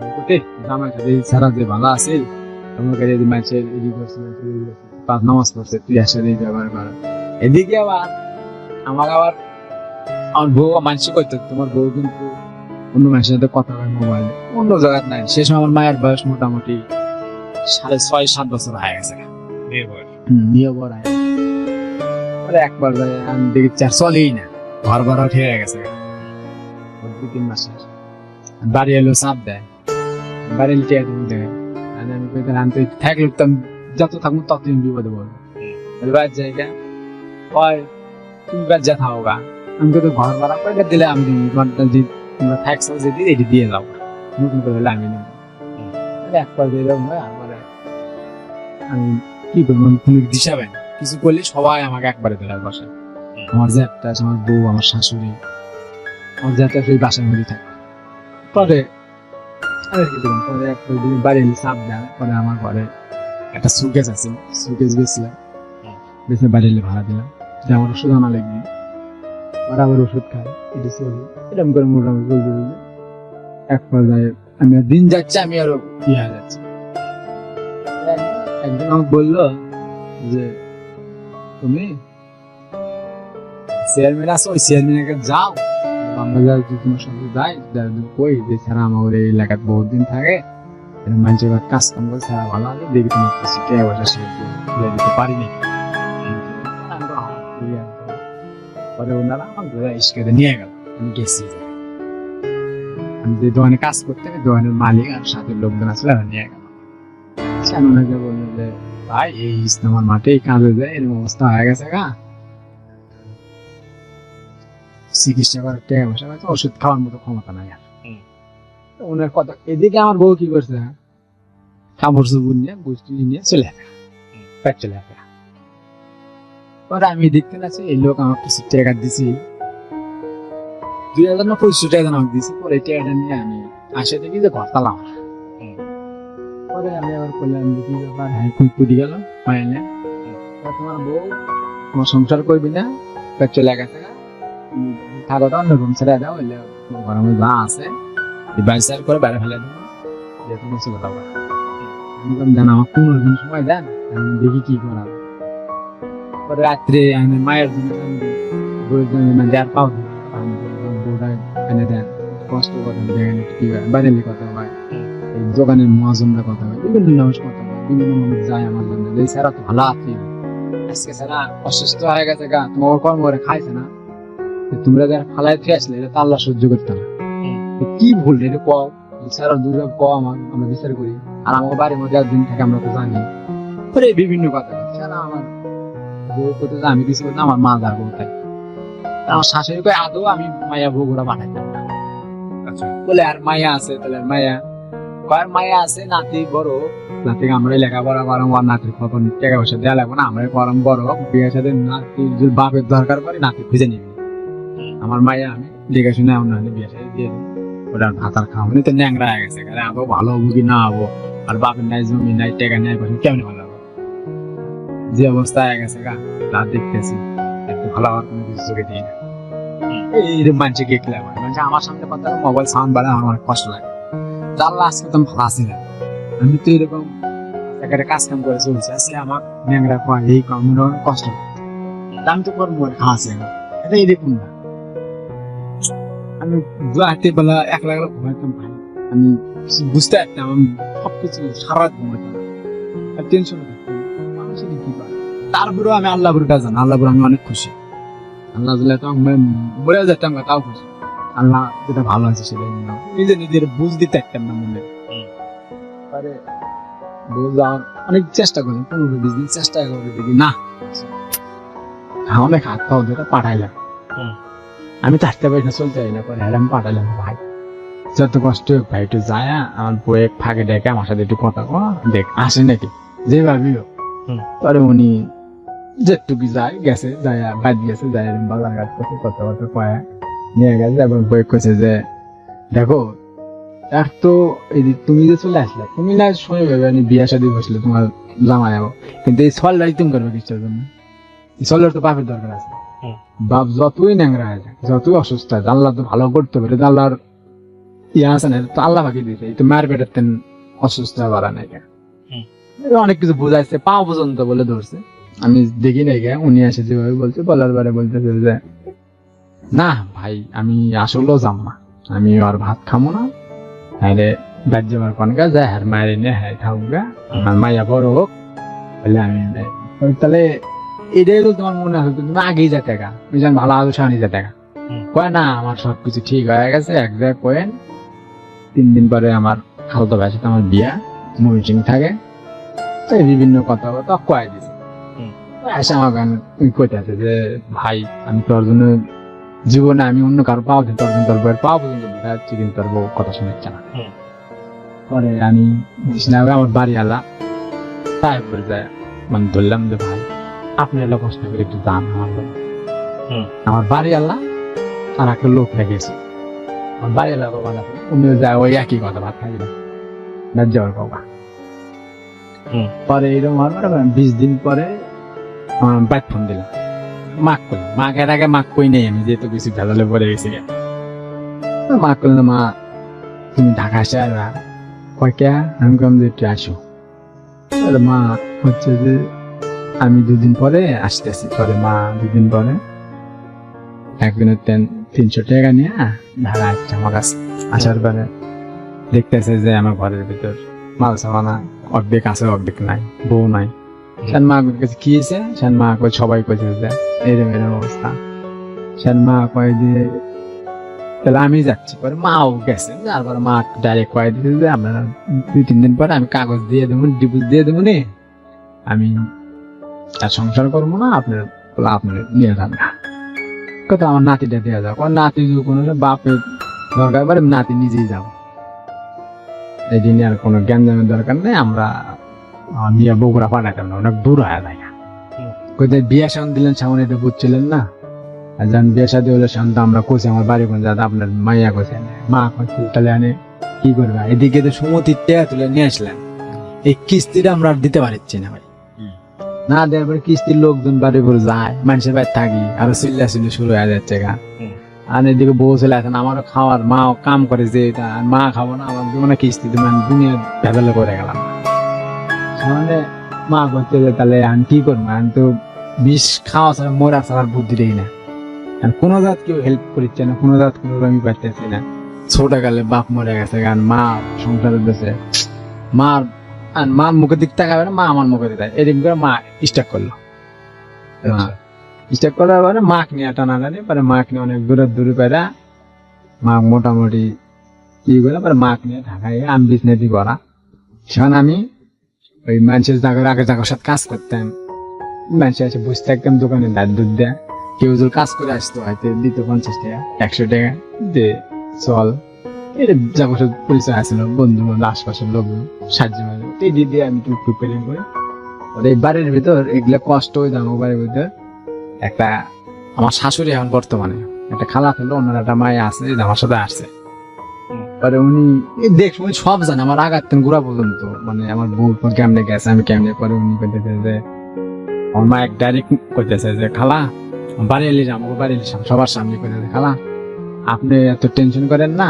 আমার কাছে সারা যে ভালো আছে, আমার কাছে মানুষের নামাজ পড়ছে, তুই আসলে ব্যবহার কর। এদিকে আবার আমার বউ মানুষ করতো, তোমার বউ কিন্তু অন্য মানুষের সাথে কথা হয়, মোবাইল অন্য জায়গায় নাই। সে সময় আমার মায়ের বয়স মোটামুটি 6.5-7 বছর হয়ে গেছে। বিয়ে বয়স। নিয়ে বড় পরে একবার যায় আমি দেখি চার চলেই না, ঘর ভাড়া উঠে গেছে 2-3 মাসের। বাড়ি এলো চাপ দেয়, বাড়ি এলে টিয়া তুমি দেয়। আমি কইতে আমি তো থাকলে তো যত থাকবো ততদিন বিপদে বলবো। বাদ জায়গা কয় তুমি বাদ যা থাকো গা, আমি তো ঘর ভাড়া করে দিলে আমি তোমরা থাকছো যদি এটি দিয়ে যাও, নতুন করে হলে আমি নেব। একবার এরকম হয় আমার, আমি কি করবো কোনো দিশা পাই না। কিছু করলে সবাই আমাকে একবারে দেয় বসে। আমার জ্যাঠটা আছে, আমার বউ, আমার শাশুড়ি, আমার জ্যাঠটা সেই বাসার মধ্যে থাকে। পরে আর কি করলাম, পরে একবার বাড়ি এলে চাপ দেয়। পরে আমার ঘরে একটা সুকেস আছে, সুকেস বেচলাম, বেচে বাড়ি এলে ভাড়া দিলাম যে আমার ওষুধ আনা লাগবে। ওরা আবার ওষুধ খায়, এটা চলি এরকম করে মোটামুটি চলতে চলতে এক পর্যায়ে আমি আর দিন যাচ্ছে, আমি আরো কি হয়ে যাচ্ছি। একজন আমাকে বললো যে তুমি চেয়ারম্যান আছো, ওই চেয়ারম্যানকে যাও, আমরা যাই তোমার সঙ্গে যাই, কই যে ছাড়া আমার এই এলাকায় বহুত দিন থাকে, মানুষের কাজ কাম করে ছাড়া ভালো হবে, দেখি তোমার কাছে কে বসে সে দিতে পারি নাকি। পরে ওনারা আমাকে ইস্কেতে নিয়ে গেল, আমি গেছি। আমি যে দোকানে কাজ করতে, দোকানের মালিক আর সাথে লোকজন আসলে নিয়ে গেল। ওনাকে বললো যে ভাই এই ইসলামার মাঠে এই কাজে যায়, এরকম অবস্থা হয়ে গেছে গা, চিকিৎসা করার টাকা পয়সা আছে, ওষুধ খাওয়ার মতো ক্ষমতা নাই আর। ওনার কথা এদিকে আমার বউ কি করছে, কাপড় চোপড় নিয়ে গোষ্ঠী নিয়ে চলে আসে, চলে আসে। পরে আমি দেখতে পাচ্ছি এই লোক আমার কিছু টাকা দিছি, 2000 না 2500 টাকা আমাকে দিছি। পরে টাকাটা নিয়ে আমি আসে দেখি যে ঘর তালা। পরে আমি আবার করলাম দেখি ব্যাপার, হ্যাঁ কুড়ি গেল পাইলে তোমার বউ তোমার সংসার করবি না, চলে গেছে থাকো, তো অন্য রুম ছেড়ে দাও, হইলে ঘরের মধ্যে যা আছে বাইসার করে বাইরে ফেলে দেবো, যে তুমি চলে যাবো। দেন আমার 15 দিন সময় দেন, আমি দেখি কি করা। পরে রাত্রে আমি মায়ের জন্য বউয়ের জন্য দেওয়ার পাও বউটা এনে দেন, কষ্ট কথা দেখেন কি হয়, বাড়ির কথা হয়, এই দোকানের মহাজনরা কথা হয়, বিভিন্ন মানুষ কথা হয়, বিভিন্ন মানুষ যায় আমার জন্য যে স্যারা তো ভালো আছে, আজকে স্যারা অসুস্থ হয়ে গেছে গা, তোমার কর্ম করে খাইছে না, তোমরা যারা ফালাই ফিরে আসলে এটা তো আল্লাহ সহ্য করতে না। কি ভুল এটা কও, স্যারা দুর্গা কও, আমরা বিচার করি। আর আমার বাড়ির মধ্যে একদিন থেকে আমরা তো জানি, পরে বিভিন্ন কথা স্যারা আমার বউ করতে যে আমি কিছু করতাম, আমার মা যা বলতাম, আমার শাশুড়ি কয় আদৌ আমি মায়া বউ ঘোরা পাঠাইতাম না। বলে আর মায়া আছে, তাহলে মায়া কয় মায়া আছে, নাতি বড়, নাতিকে আমরা লেখাপড়া করাম, আর নাতির খবর টাকা পয়সা দেওয়া লাগবে না, আমরা করাম বড়, বিয়ের সাথে নাতি যদি বাপের দরকার পড়ে নাতি খুঁজে নিবি, আমার মায়া আমি দেখে শুনে এমন হলে বিয়ে সাথে দিয়ে দিই। ওটা ভাত আর খাওয়া তো ন্যাংরা হয়ে গেছে, আদৌ ভালো হবো কি না হবো, আর বাপের নাই জমি নাই টাকা নাই পয়সা কেমনি ভালো হবো, যে অবস্থা হয়ে গেছে গা রাত দেখতেছি, একটু ভালো হওয়ার কোনো কিছু চোখে দিই না। এইরকম মানুষে কে খেলে মানুষ আমার সামনে কথা মোবাইল সাউন্ড বাড়ে, আমার অনেক কষ্ট লাগে। জানলা আজকে তো আমি ভালো আছি না, আমি তো এরকম একটা কাজ কাম করে চলছে, আজকে আমার ন্যাংরা কয় এই কম কষ্ট, আমি তো করবো খাওয়াছি এটা এরকম না। আমি রাতে বেলা একলা একলা ঘুমাইতাম ভাই, আমি বুঝতে পারতাম, আমি সবকিছু সারা ঘুমাইতাম, টেনশন থাকতাম, মানুষের কি পারে। তারপরেও আমি আল্লাহ বুড়ি কাজ জানি, আল্লাহ বুড়ি আমি অনেক খুশি, আল্লাহ মরে যেতাম তাও খুশি, আল্লাহ যেটা ভালো আছে সেটাই নিজে নিজের বুঝ দিতে পারতাম না মনে। বুঝলাম অনেক চেষ্টা করি, 15-20 দিন চেষ্টা করে দেখি না, অনেক হাত পাও যেটা পাঠাইলাম, আমি তো হাঁটতে পারি না, চলতে পারি না, পরে আমি পাঠালাম ভাই যত কষ্ট হোক ভাই একটু যায়, আমার বইয়ে ফাঁকে ডেকে আমার সাথে একটু কথা দেখ আসে নাকি যেভাবে হোক। পরে উনি যেটুকু যায় গেছে, যায় বাদ গেছে, যায় বাজার ঘাট করছে, কথাবার্তা কয়ে নিয়ে গেছে, এবং বই করছে যে দেখো এক তো এই তুমি যে চলে আসলে, তুমি না সময় ভেবে বিয়ে শাদী বসলে তোমার জামাই যাবো, কিন্তু এই সলটাই তুমি করবে কিসের জন্য, এই সলের তো বাপের দরকার আছে, বাপ যতই ন্যাংরা হয়ে যায়, যতই অসুস্থ হয়, আল্লাহ তো ভালো করতে পারে, আল্লাহর ইয়ে আছে না, তো আল্লাহ বাকি দিতে, এই তো মায়ের পেটের তেন অসুস্থ বাড়া নাই, অনেক কিছু বোঝাইছে, পা পর্যন্ত বলে ধরছে, আমি দেখি নাই গে, উনি এসে যেভাবে বলছে বলার বারে বলতেছে যে না ভাই আমি আসলেও যাম না, আমি আর ভাত খাবো না, হ্যাঁ রে বাদ যাওয়ার কনকা যায় হার মায়ের নিয়ে হ্যাঁ থাকুক আমার মাইয়া বড় হোক বলে আমি তাহলে এটাই তো তোমার মনে হয় তুমি আগেই যেতে গা বুঝলেন ভালো আলো সামনে যেতে গা কয় না আমার সবকিছু ঠিক হয়ে গেছে এক জায়গায় কয়েন 3 দিন পরে আমার খালতো ভাইয়ের সাথে আমার বিয়া মিটিং থাকে তো এই বিভিন্ন কথাবার্তা কয়ে দিছে এসে আমার কইতে আছে যে ভাই আমি তোর জন্য জীবনে আমি অন্য কারো পাও তোর জন্য তোর বউয়ের পাও পর্যন্ত বোঝা যাচ্ছে কিন্তু তোর বউ কথা শুনেছে না পরে আমি আমার বাড়ি আলা তাই বলে যায় মানে ধরলাম যে ভাই আপনি এলো কষ্ট করে একটু দান আমার বাড়ি আল্লাহ আর একটা লোক রেখেছি আমার বাড়ি আল্লাহ বানাতে উনি যায় ওই একই কথা ভাত খাই না যাওয়ার বাবা পরে এরকম 20 দিন পরে বাইক ফোন দিলাম মাক করলাম মাকে এর আগে মাক কই নেই আমি যেহেতু কিছু ভেজালে পড়ে গেছি মাক করলাম মা তুমি ঢাকা আসে আর কয় কে আমি কম যে একটু আসো মা হচ্ছে যে আমি 2 দিন পরে আসতেছি পরে মা 2 দিন পরে একদিনের 300 টাকা নিয়ে ঢাকা আসছে আমার কাছে আসার পরে দেখতেছে যে আমার ঘরের ভিতর মাল সামানা অর্ধেক আছে অর্ধেক নাই বউ নাই সেন মা কাছে কি হয়েছে সেন মা কয় সবাই কইছে যে এরকম অবস্থা সেন মা কয় যে তাহলে আমি যাচ্ছি পরে মাও গেছে তারপরে মা ডাইরেক্ট কয়ে দিয়েছে যে আপনারা 2-3 দিন পরে আমি কাগজ দিয়ে দেবো ডিপোজিট দিয়ে দেবো নি আমি আর সংসার করবো না আপনার নিয়ে যান না কথা আমার নাতিটা দেওয়া যাও নাতি যদি কোনো বাপের দরকার পরে নাতি নিজেই যাবো এই দিনে আর কোনো জ্ঞানজামের দরকার নেই আমরা নিয়ে বগুড়া পাঠাতাম না অনেক দূর হয়ে যায় কোথায় বিয়ে সামন দিলেন সামন এটা বুঝছিলেন না আর যখন বিয়ে সাথে হলে শান্ত আমরা কোচে আমার বাড়ি কোন যাতে আপনার মাইয়া কোচে মা কোচে তাহলে আনে কি করবে এদিকে তো সুমতির টেয়া তুলে নিয়ে আসলেন এই কিস্তিটা আমরা আর দিতে পারছি না ভাই না দেওয়ার পরে কিস্তির লোকজন বাড়ি করে যায় মানুষের বাড়ি থাকি আরো চিল্লা শুরু হয়ে যাচ্ছে গা আর এদিকে বউ চলে আসেন আমারও খাওয়ার মা কাম করে যে এটা মা খাবো না আমার জীবনে কিস্তি দেবে আমি দুনিয়া ভেদালে করে গেলাম সামনে মা করতে যে তাহলে আমি কি করবো আমি তো বিষ খাওয়া ছাড়া মরা ছাড়ার বুদ্ধি দেই না কোনো জাত কেউ হেল্প করছে না কোনো জাত কোনো আমি পাইতেছি না ছোট কালে বাপ মরে গেছে কারণ মা সংসারে দেশে মার মুখের দিক তাকাবে না মা আমার মুখে দিতে এরকম করে মা স্টার্ট করলো স্টার্ট করার পরে মাক নিয়ে টানাটানি পরে মাক নিয়ে অনেক দূরে পেরা মা মোটামুটি কি করে পরে মাক নিয়ে ঢাকায় আমি বিজনেসই করা সেখানে আমি ওই মানুষের আগে জায়গার সাথে কাজ করতাম মানুষের আছে বসে থাকতাম দোকানে দুধ দেয় কেউ যদি কাজ করে আসতো হয়তো দিত 50 টাকা 100 টাকা যে চল এটা জায়গার সাথে পরিচয় আসছিল বন্ধু বান্ধব আশপাশের লোক সাহায্য এই দিয়ে আমি টুকটুক করে করি এই বাড়ির ভিতর এগুলা কষ্ট হয়ে যাবো বাড়ির ভিতর একটা আমার শাশুড়ি এখন বর্তমানে একটা খালা ফেলো ওনার একটা মায়ে আছে আমার সাথে আসছে পরে উনি দেখ উনি সব জানে আমার আগাতেন গোড়া পর্যন্ত মানে আমার বউ কেমনে গেছে আমি কেমনে পরে উনি করতেছে যে আমার মা এক ডাইরেক্ট করতেছে যে খালা বাড়ি এলি আমাকে বাড়ি এলি সবার সামনে করতেছে খালা আপনি এত টেনশন করেন না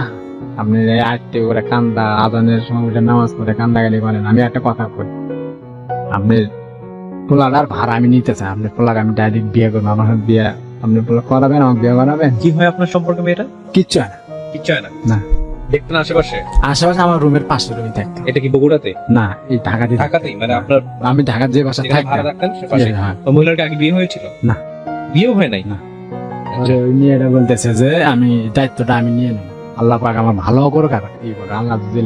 আপনি আটটে করে কান্দা আজানের সময় উঠে নামাজ পড়ে কান্দা গালি করেন আমি একটা কথা করি আপনি পোলাটার ভাড়া আমি নিতে চাই আপনি পোলাকে আমি ডাইরেক্ট বিয়ে করবো আমার সাথে বিয়ে আপনি পোলা করাবেন আমাকে বিয়ে করাবেন কি হয় আপনার সম্পর্কে মেয়েটা কিচ্ছু হয় না কিচ্ছু হয় না না দেখতেন আশেপাশে আমার রুমের পাশে রুমে থাকতো এটা কি বগুড়াতে না এই ঢাকাতে ঢাকাতেই মানে আপনার আমি ঢাকার যে বাসা যেখানে ভাড়া থাকতাম রাখতেন সে পাশে হ্যাঁ। তো মহিলার কি আগে বিয়ে হয়েছিল না। বিয়েও হয় নাই না। যে উনি এটা বলতেছে যে আমি দায়িত্বটা আমি নিয়ে নেব আল্লাহ পাক আমার ভালো করুক আর ই করে আল্লাহ যদি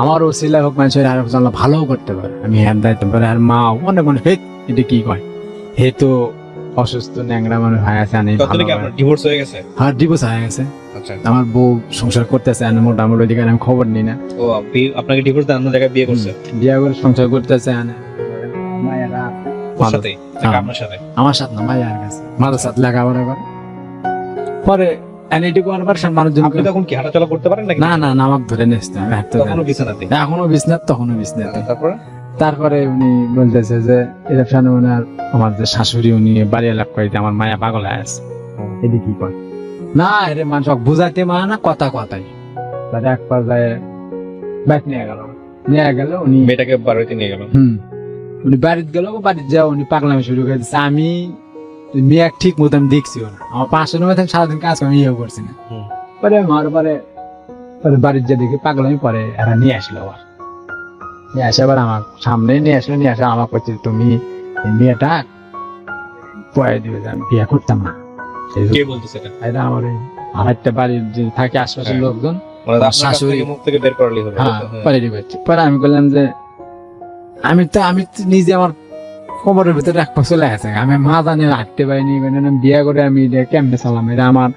আমার ওসিলা হোক মানুষের আর আল্লাহ ভালো করতে পারে আমি হ্যাঁ দায়িত্ব পারে আর মা অনেক মানুষ এটা কি কয় হে তো অসুস্থ ন্যাংরা মানুষ হয়ে আছে আনে কতদিন কি আপনার ডিভোর্স হয়ে গেছে হ্যাঁ ডিভোর্স হয়ে গেছে আচ্ছা আমার বউ সংসার করতেছে আনে মোটামুটি ওইদিকে আমি খবর নিই না ও আপনাকে ডিভোর্স দেন অন্য জায়গায় বিয়ে করছে বিয়ে করে সংসার করতেছে আনে মায়েরা ওর সাথে নাকি আপনার সাথে আমার সাথে না মায়ের কাছে মাদের সাথে লেখাপড়া করে পরে এনআইটি করার পর মানুষজন আপনি তখন কি হাঁটাচলা করতে পারেন নাকি না না আমাকে ধরে নিয়েছে আমি হাঁটতে পারি তখনও বিছানাতে না। এখনো বিছনাথ তখনও বিছনাথ তারপরে তারপরে উনি বলতেছে যে এটা শানে ওনার আমার যে শাশুড়ি উনি বাড়ি এলাক করিতে আমার মায়া পাগল হয়ে আছে এদিকে কি কয় না এরে মানুষ বুঝাইতে মানে না কথাই তাহলে এক পর্যায়ে বাইক নিয়ে গেল উনি মেয়েটাকে বাড়িতে নিয়ে গেল উনি বাড়িতে গেল বাড়িতে যাও উনি পাগলামি শুরু করে দিচ্ছে আমি মেয়ে ঠিক মতো আমি দেখছিও না আমার পাশের রুমে সারাদিন কাজ করে ইয়েও করছি না পরে আমার পরে পরে বাড়ির যে দেখি পাগলামি পরে এরা নিয়ে আসলো আবার, নিয়ে আসে আবার আমার সামনে নিয়ে আসে আমার করছে তুমি এই মেয়েটা পরে দিবে যে আমি বিয়ে করতাম না। কে বলতেছে এটা? এটা আমার এই হাটটা বাড়ির যে থাকে আশপাশের হ্যাঁ। লোকজন, মানে আপনার কাছ শাশুড়ি। থেকে মুখ থেকে বের করালেই হবে, হ্যাঁ তাই তো? হ্যাঁ। পরে দিবে। পরে আমি বললাম যে আমি তো নিজে আমার খবরের ভিতরে রাখবো চলে আসে, আমি মা জানি হাঁটতে পারিনি, বিয়ে করে আমি এটা কেমনে চালাম, এটা আমার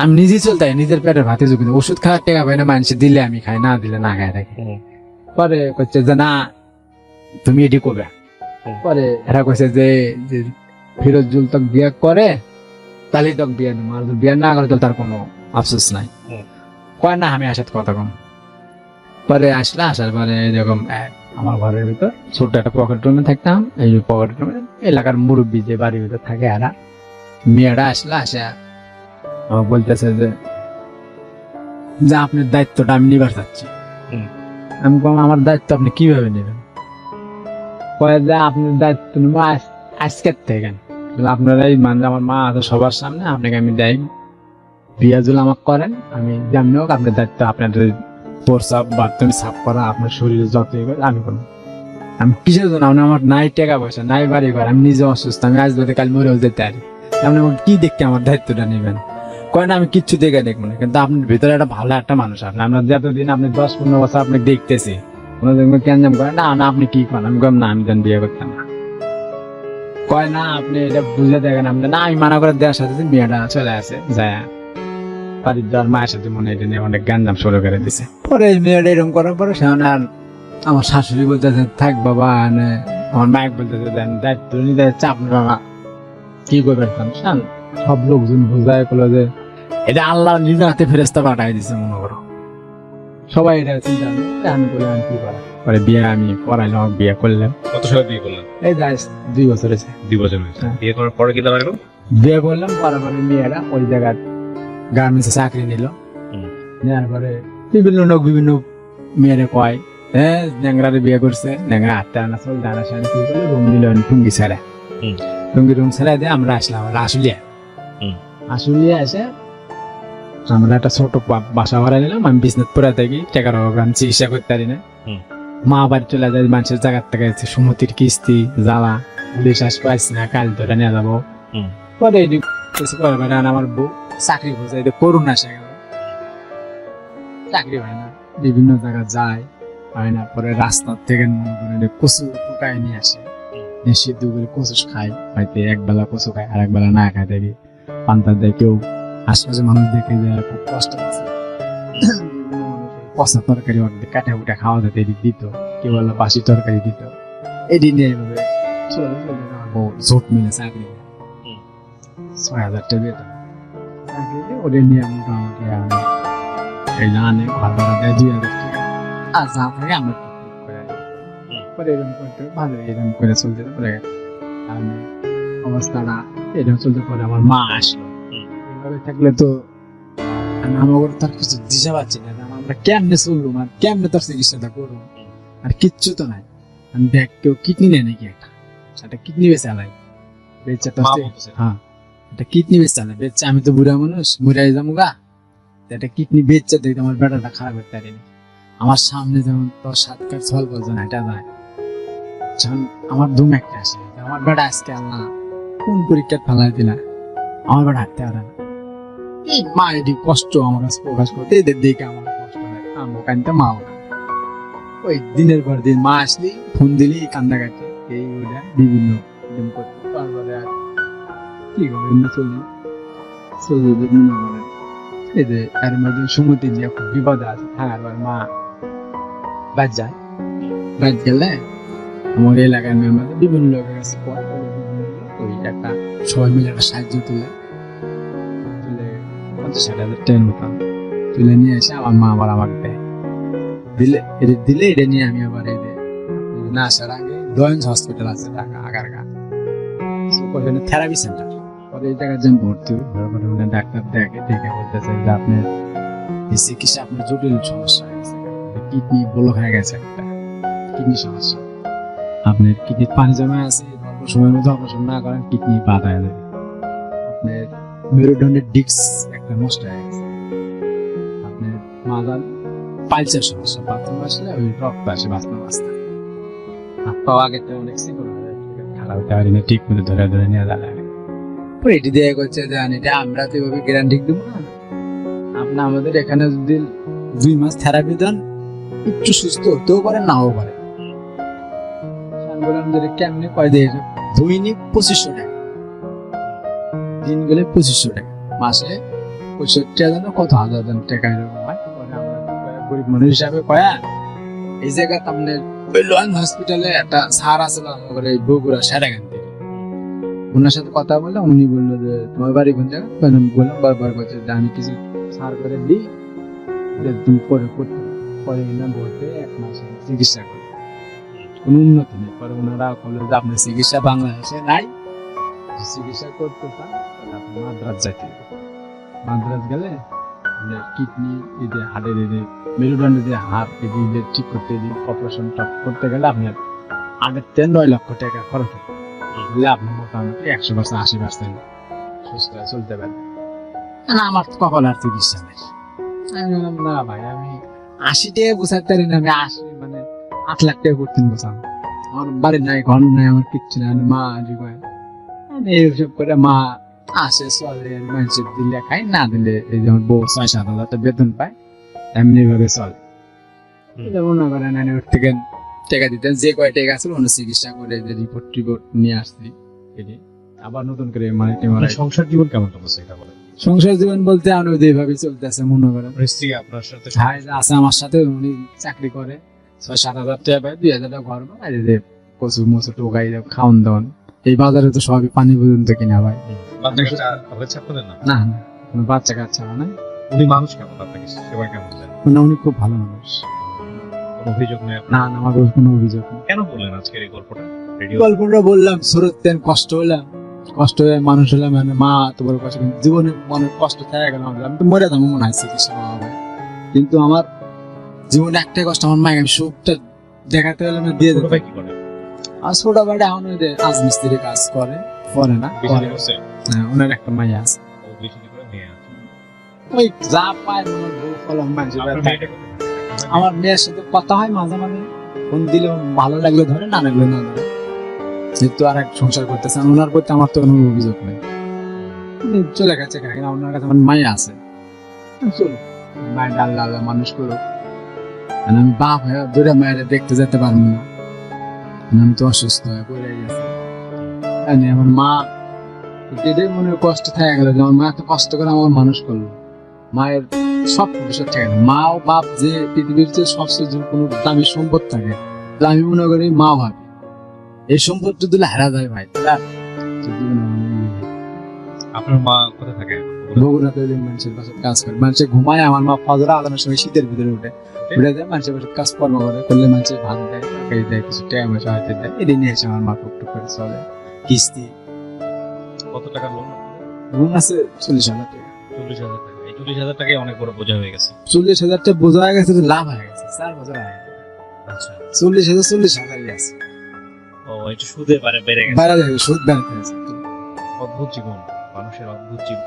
আমি নিজেই চলতে হয়, নিজের পেটের ভাতে ঝুঁকি না। ওষুধ খাওয়ার টাকা পাই না, মানুষ দিলে আমি খাই, না দিলে না খাই থাকি। হুম। পরে কইছে যে না তুমি এটি করবে। হুম। পরে এরা কইছে যে যে ফিরোজুল তক বিয়ে করে তাহলে তক বিয়ে নেবো, আর যদি বিয়ে না করে তাহলে তার কোনো আফসোস নাই। হুম। কয় না আমি আসার কথা কম। পরে আসার পরে এরকম আমার ঘরের ভিতর ছোট্ট একটা পকেট রুমে থাকতাম, এই পকেট রুমে এলাকার মুরব্বী যে বাড়ির ভিতর থাকে এরা, মেয়েরা আসে আমার বলতেছে যে আপনার দায়িত্বটা আমি নিবার চাচ্ছি। হুম। আমি বললাম আমার দায়িত্ব আপনি কিভাবে নেবেন? কয়ে যে আপনার দায়িত্ব নেব আজকের থেকে, আপনারাই মানে আমার মা আছে সবার সামনে, আপনাকে আমি দেয় বিয়া জুল আমাকে করেন, আমি যেমনি হোক আপনার দায়িত্ব, আপনাদের প্রসাব বাথরুম সাফ করা, আপনার শরীরে যত আমি করবো। আমি কিসের জন্য? আপনি আমার নাই টাকা পয়সা নাই বাড়ি ঘর, আমি নিজে অসুস্থ, আমি আজ বাদে কাল মরেও যেতে পারি, আপনি আমাকে কি দেখতে আমার দায়িত্বটা নেবেন? কয় না আমি কিচ্ছু দেখে দেখবো না, কিন্তু আপনার ভিতরে একটা ভালো একটা মানুষ আপনি, আমরা যতদিন আপনি 10-15 বছর আপনাকে দেখতেছি, কেন করেন না না আপনি কি করেন? আমি না আমি যেন বিয়ে করতাম না। কয় না আপনি এটা বুঝে দেখেন, আপনি না আমি মানা করে দেওয়ার সাথে মেয়েটা চলে আসে যায় বাড়ির যাওয়ার মায়ের সাথে মনে এটা নিয়ে অনেক গাঞ্জাম শুরু করে দিছে। পরে মেয়েটা এরকম করার পরে সেখানে আর আমার শাশুড়ি বলতেছে থাক বাবা, আমার মায়ের বলতেছে দেন দায়িত্ব নিতে চাপ বাবা কি করবেন? সব লোকজন বুঝায় করলো যে এটা আল্লাহ নিজের হাতে ফেরেস্তা পাঠাই দিছে মনে করো, সবাই এটা চিন্তা করে। আমি বললাম আমি কি করা? পরে বিয়ে আমি পড়াইলাম, বিয়ে করলাম। কত সালে বিয়ে করলেন? এই যাই 2 বছর হয়েছে। 2 বছর হয়েছে। হ্যাঁ। বিয়ে করার পরে কি দাঁড়ালো? বিয়ে করলাম, পরে মেয়েরা ওই জায়গায় গার্মেন্টসে চাকরি নিল। হুম। নেওয়ার পরে বিভিন্ন লোক বিভিন্ন মেয়েরে কয় হ্যাঁ ন্যাংরারে বিয়ে করছে, ন্যাংরা হাতটা আনা চল দানা সানি কি করে রুম দিল টুঙ্গি ছেড়ে, হুম। টুঙ্গি রুম ছেড়ে দিয়ে আমরা আসলাম আশুলিয়া। হুম। আশুলিয়া এসে আমরা একটা ছোট বাসা ভাড়া নিলাম। আমি বিজনেস পড়ে থাকি, টাকার অভাবে আমি চিকিৎসা করতে পারি না। হুম। মা বাড়ি চলে যায়, মানুষের জায়গার থেকে সুমতির কিস্তি জ্বালা, বিশ্বাস পাইছি না, কাল ধরে নিয়ে যাবো। হুম। পরে পরে আমার বউ চাকরি খুঁজে করুণা আসে গেল, চাকরি হয় না, বিভিন্ন জায়গায় যায় হয় না। পরে রাস্তার থেকে মনে করেন কচু টুকায় নিয়ে আসে, সিদ্ধ করে কচু খাই, হয়তো একবেলা কচু খায় আর একবেলা না খায় দেখি পান্তা দেয়। কেউ আশপাশে মানুষ দেখে যে খুব কষ্ট আছে, পচা তরকারি অর্ধেক কাটা উঠে খাওয়া যেতে এদিক দিত, কেউ বললো বাসি তরকারি দিত। এদিন নিয়ে এইভাবে চলে চলে আমার বউ জোট মিলে চাকরি করে 6,000 টাকা বেতন চাকরি দিয়ে ওদের নিয়ে মোটামুটি আমি এই জানে ঘর ভাড়া দেয় 2,000 টাকা, আর যা থাকে আমরা টুকটুক করে পরে এরকম করতে ভালো এরকম করে চলতে পরে আমি অবস্থাটা এরকম চলতে পরে আমার মা আসলো। এইভাবে থাকলে তো আমি আমার তার কিছু দিশা পাচ্ছি না, আমরা কেমনে চললুম আর কেমনে তার চিকিৎসাটা করবো, আর কিচ্ছু তো নাই। আমি দেখ কেউ কিডনি নেয় নাকি, একটা কিডনি বেঁচে আলাই বেচা তো, হ্যাঁ একটা কিডনি বেচে আলাই বেচছে, আমি তো বুড়া মানুষ বুড়াই যাবো গা, একটা কিডনি বেচছে দেখতে আমার বেটাটা খারাপ করতে পারিনি। আমার সামনে যেমন 10-7 কার ছল বলছে না এটা যায়, যখন আমার ধুম একটা আসে আমার বেটা আজকে আল্লাহ কোন পরীক্ষা ফেলাই দিলা, আমার বেটা হাঁটতে পারে না। এই মা এটি কষ্ট আমার কাছে প্রকাশ করতে এদের দেখে আমার কষ্ট হয়, আমার কানতে মাও না। ওই দিনের পর দিন মা আসলি ফোন দিলি কান্দাকাটি এই ওটা বিভিন্ন করতে, তারপরে আর কি করবে না চলি চলি মনে করেন এই যে এর মধ্যে সুমতি যে খুব বিপদে আছে থাকার পর মা বাদ যায়, বাদ গেলে আমার এলাকার মেম্বার বিভিন্ন লোকের কাছে ওই একটা সবাই মিলে একটা সাহায্য তুলে 50,000 টাকার মতন তুলে নিয়ে এসে আমার মা আবার আমাকে দেয়, দিলে এটা নিয়ে আমি আবার না আসার আগে দয়েন্স হসপিটাল আছে ঢাকা আগারগা, ওখানে থেরাপি সেন্টার, পরে এই জায়গায় যেন ভর্তি হই, ডাক্তার দেখে বলতেছে যে আপনার এই চিকিৎসা আপনার জটিল সমস্যা হয়ে গেছে, কিডনি ব্লক হয়ে গেছে, একটা কিডনি সমস্যা, আপনার কিডনির পানি জমা আছে, অল্প সময়ের মধ্যে অপারেশন না করেন কিডনি বাদ হয়ে যাবে, আপনার মেরুদণ্ডের ডিস্ক একটা নষ্ট হয়ে গেছে, আপনার মাদার পাইলসের সমস্যা, বাথরুম আসলে ওই রক্ত আসে বাথরুম আসতে। হাত পাওয়া আগে তো অনেক সিকল হয়ে খেলা হতে পারি না, ঠিক মতো ধরে ধরে নিয়ে দাঁড়ায়। এটি দিয়ে করছে যে এটা আমরা তো এভাবে গ্যারান্টি দেবো না, আপনি আমাদের এখানে যদি 2 মাস থেরাপি দেন একটু সুস্থ হতেও পারে নাও পারে। আমি বললাম যে কেমনে কয় দিয়ে দৈনিক 2500 টাকা, দিন গেলে 2500 টাকা, মাসে 65,000 না কত হাজার টাকা এরকম হয়। পরে আমরা গরিব মানুষ হিসাবে কয়া এই জায়গায় তামনে লোয়ান হসপিটালে একটা স্যার আছে আমাদের এই বগুড়া সেরাগান থেকে, ওনার সাথে কথা বললাম, উনি বললো যে তোমার বাড়ি কোন জায়গা, আমি বললাম বারবার করছে যে আমি কিছু সার করে দিই যে তুমি পরে করতে পরে না ভর্তি 1 মাস চিকিৎসা করি, কোনো উন্নতি নেই। পরে ওনারা বললো যে আপনার চিকিৎসা বাংলাদেশে নাই, চিকিৎসা করতে চান আপনি মাদ্রাজ যাইতে হবে। মাদ্রাজ গেলে কিডনি এদের হাড়ের এদের মেরুদণ্ডের যে হাড় এদের ঠিক করতে এদের অপারেশন করতে গেলে আপনার আগের 9 লক্ষ টাকা খরচ হবে, বলে আপনি মোটামুটি 100% 80% সুস্থ হয়ে চলতে পারবেন। না আমার তো কপাল আর চিকিৎসা নেই। আমি বললাম না ভাই, আমি 80 টাকা বোঝাতে পারি না, আমি 80 মানে 8 লাখ টাকা করতেন বোঝাম। আমার বাড়ি নাই, ঘর নাই, আমার কিচ্ছু নাই, মা জীবন এইসব করে মা আসে চলে, মানুষের দিলে খাই, না দিলে এই যেমন বউ 6-7 হাজার টাকা বেতন পায় এমনি ভাবে চলে। মনে করেন ওর থেকে টাকা দিতেন, যে কয় টাকা আছে অন্য চিকিৎসা করে যে রিপোর্ট নিয়ে আসছি, আবার নতুন করে মানে সংসার জীবন কেমন চলছে এটা বলেন? সংসার জীবন বলতে আমি যেভাবে চলতেছে মনে করেন স্ত্রী আপনার সাথে ভাই আছে আমার সাথে, উনি চাকরি করে 6-7 হাজার টাকা পায়, 2,000 টাকা ঘর ভাড়া যে কচু মচু টোকাই খাওয়ান দাওয়ান। এই বাজারে তো সবই পানি পর্যন্ত কিনা ভাই। হয়েছে আপনাদের না? না না কোনো বাচ্চা কাচ্চা না। উনি মানুষ কেমন, আপনাকে সেবা কেমন দেন? না উনি খুব ভালো মানুষ, কোনো অভিযোগ নেই? না না আমার কোনো অভিযোগ নেই। কেন বললেন আজকের এই গল্পটা রেডিও? গল্পটা বললাম শুরুতে কষ্ট হলাম, কষ্ট হয়ে মানুষ হলাম, মানে মা তো বড় কষ্ট, কিন্তু জীবনে মনে কষ্ট থেকে গেল, আমি তো মরে যাবো মনে হয় চিকিৎসা হবে, কিন্তু আমার জীবনে একটাই কষ্ট, আমার মায়ের আমি সুখটা দেখাতে হলে আমি দিয়ে দেবো। কি করে? আর ছোট ভাইটা এখন ওই যে রাজমিস্ত্রি কাজ করে, পরে না বিয়ে করছে? হ্যাঁ ওনার একটা মাইয়া আছে, ও বিয়ে করে মেয়ে আছে। ওই যা পায় মনে বউ ফলন মানুষের আপনার ব্যথা। মেয়েটা কোথায়? আমার মেয়ের সাথে কথা হয় মাঝে মাঝে, ফোন দিলে ভালো লাগলে ধরে, না লাগলে না ধরে, যেহেতু আর এক সংসার করতেছেন ওনার প্রতি আমার তো কোনো অভিযোগ নেই, উনি চলে গেছে কাকে না, ওনার কাছে আমার মাইয়া আছে, চলো মায়ের আল্লাহ আল্লাহ মানুষ করো, আমি বাপ হয়ে দূরে মায়ের দেখতে যেতে পারবো না, আমি তো অসুস্থ হয়ে পড়ে গেছি। আমার মা এটাই মনে কষ্ট থেকে গেল যে আমার মা এত কষ্ট করে আমার মানুষ করলো, মায়ের সব ভবিষ্যৎ থাকে না। মা ও বাপ যে পৃথিবীর যে সবচেয়ে কোনো দামি সম্পদ থাকে, তাহলে আমি মনে করি মা ভাবি এই সম্পদটা দিলে হারা যায় ভাই। আপনার মা কোথায় থাকে? বগুড়াতে মানুষের পাশে কাজ করে, মানুষে ঘুমায়, আমার মা ফজর আদানের সময় শীতের ভিতরে উঠে যায়, মানুষের পাশে কাজকর্ম করে, করলে মানুষের ভাত দেয়, তরকারি দেয়, কিছু টাকা পয়সা হয়তো দেয়, এটি নিয়ে এসে আমার মা টুকটুক করে চলে। কিস্তি কত টাকা লোন? রুম আছে 40,000 টাকা। 40,000 টাকা। এই 40,000 টাকাই অনেক বড় বোঝা হয়ে গেছে। 40,000 টাকা বোঝা হয়ে গেছে, তো লাভ হয়ে গেছে 4 বছর আগে। আচ্ছা 40,000 আছে, ও এটা সুদে বেড়ে গেছে। বাইরে যাবে সুদ বাড়তে আছে। অদ্ভুত জীবন, মানুষের অদ্ভুত জীবন।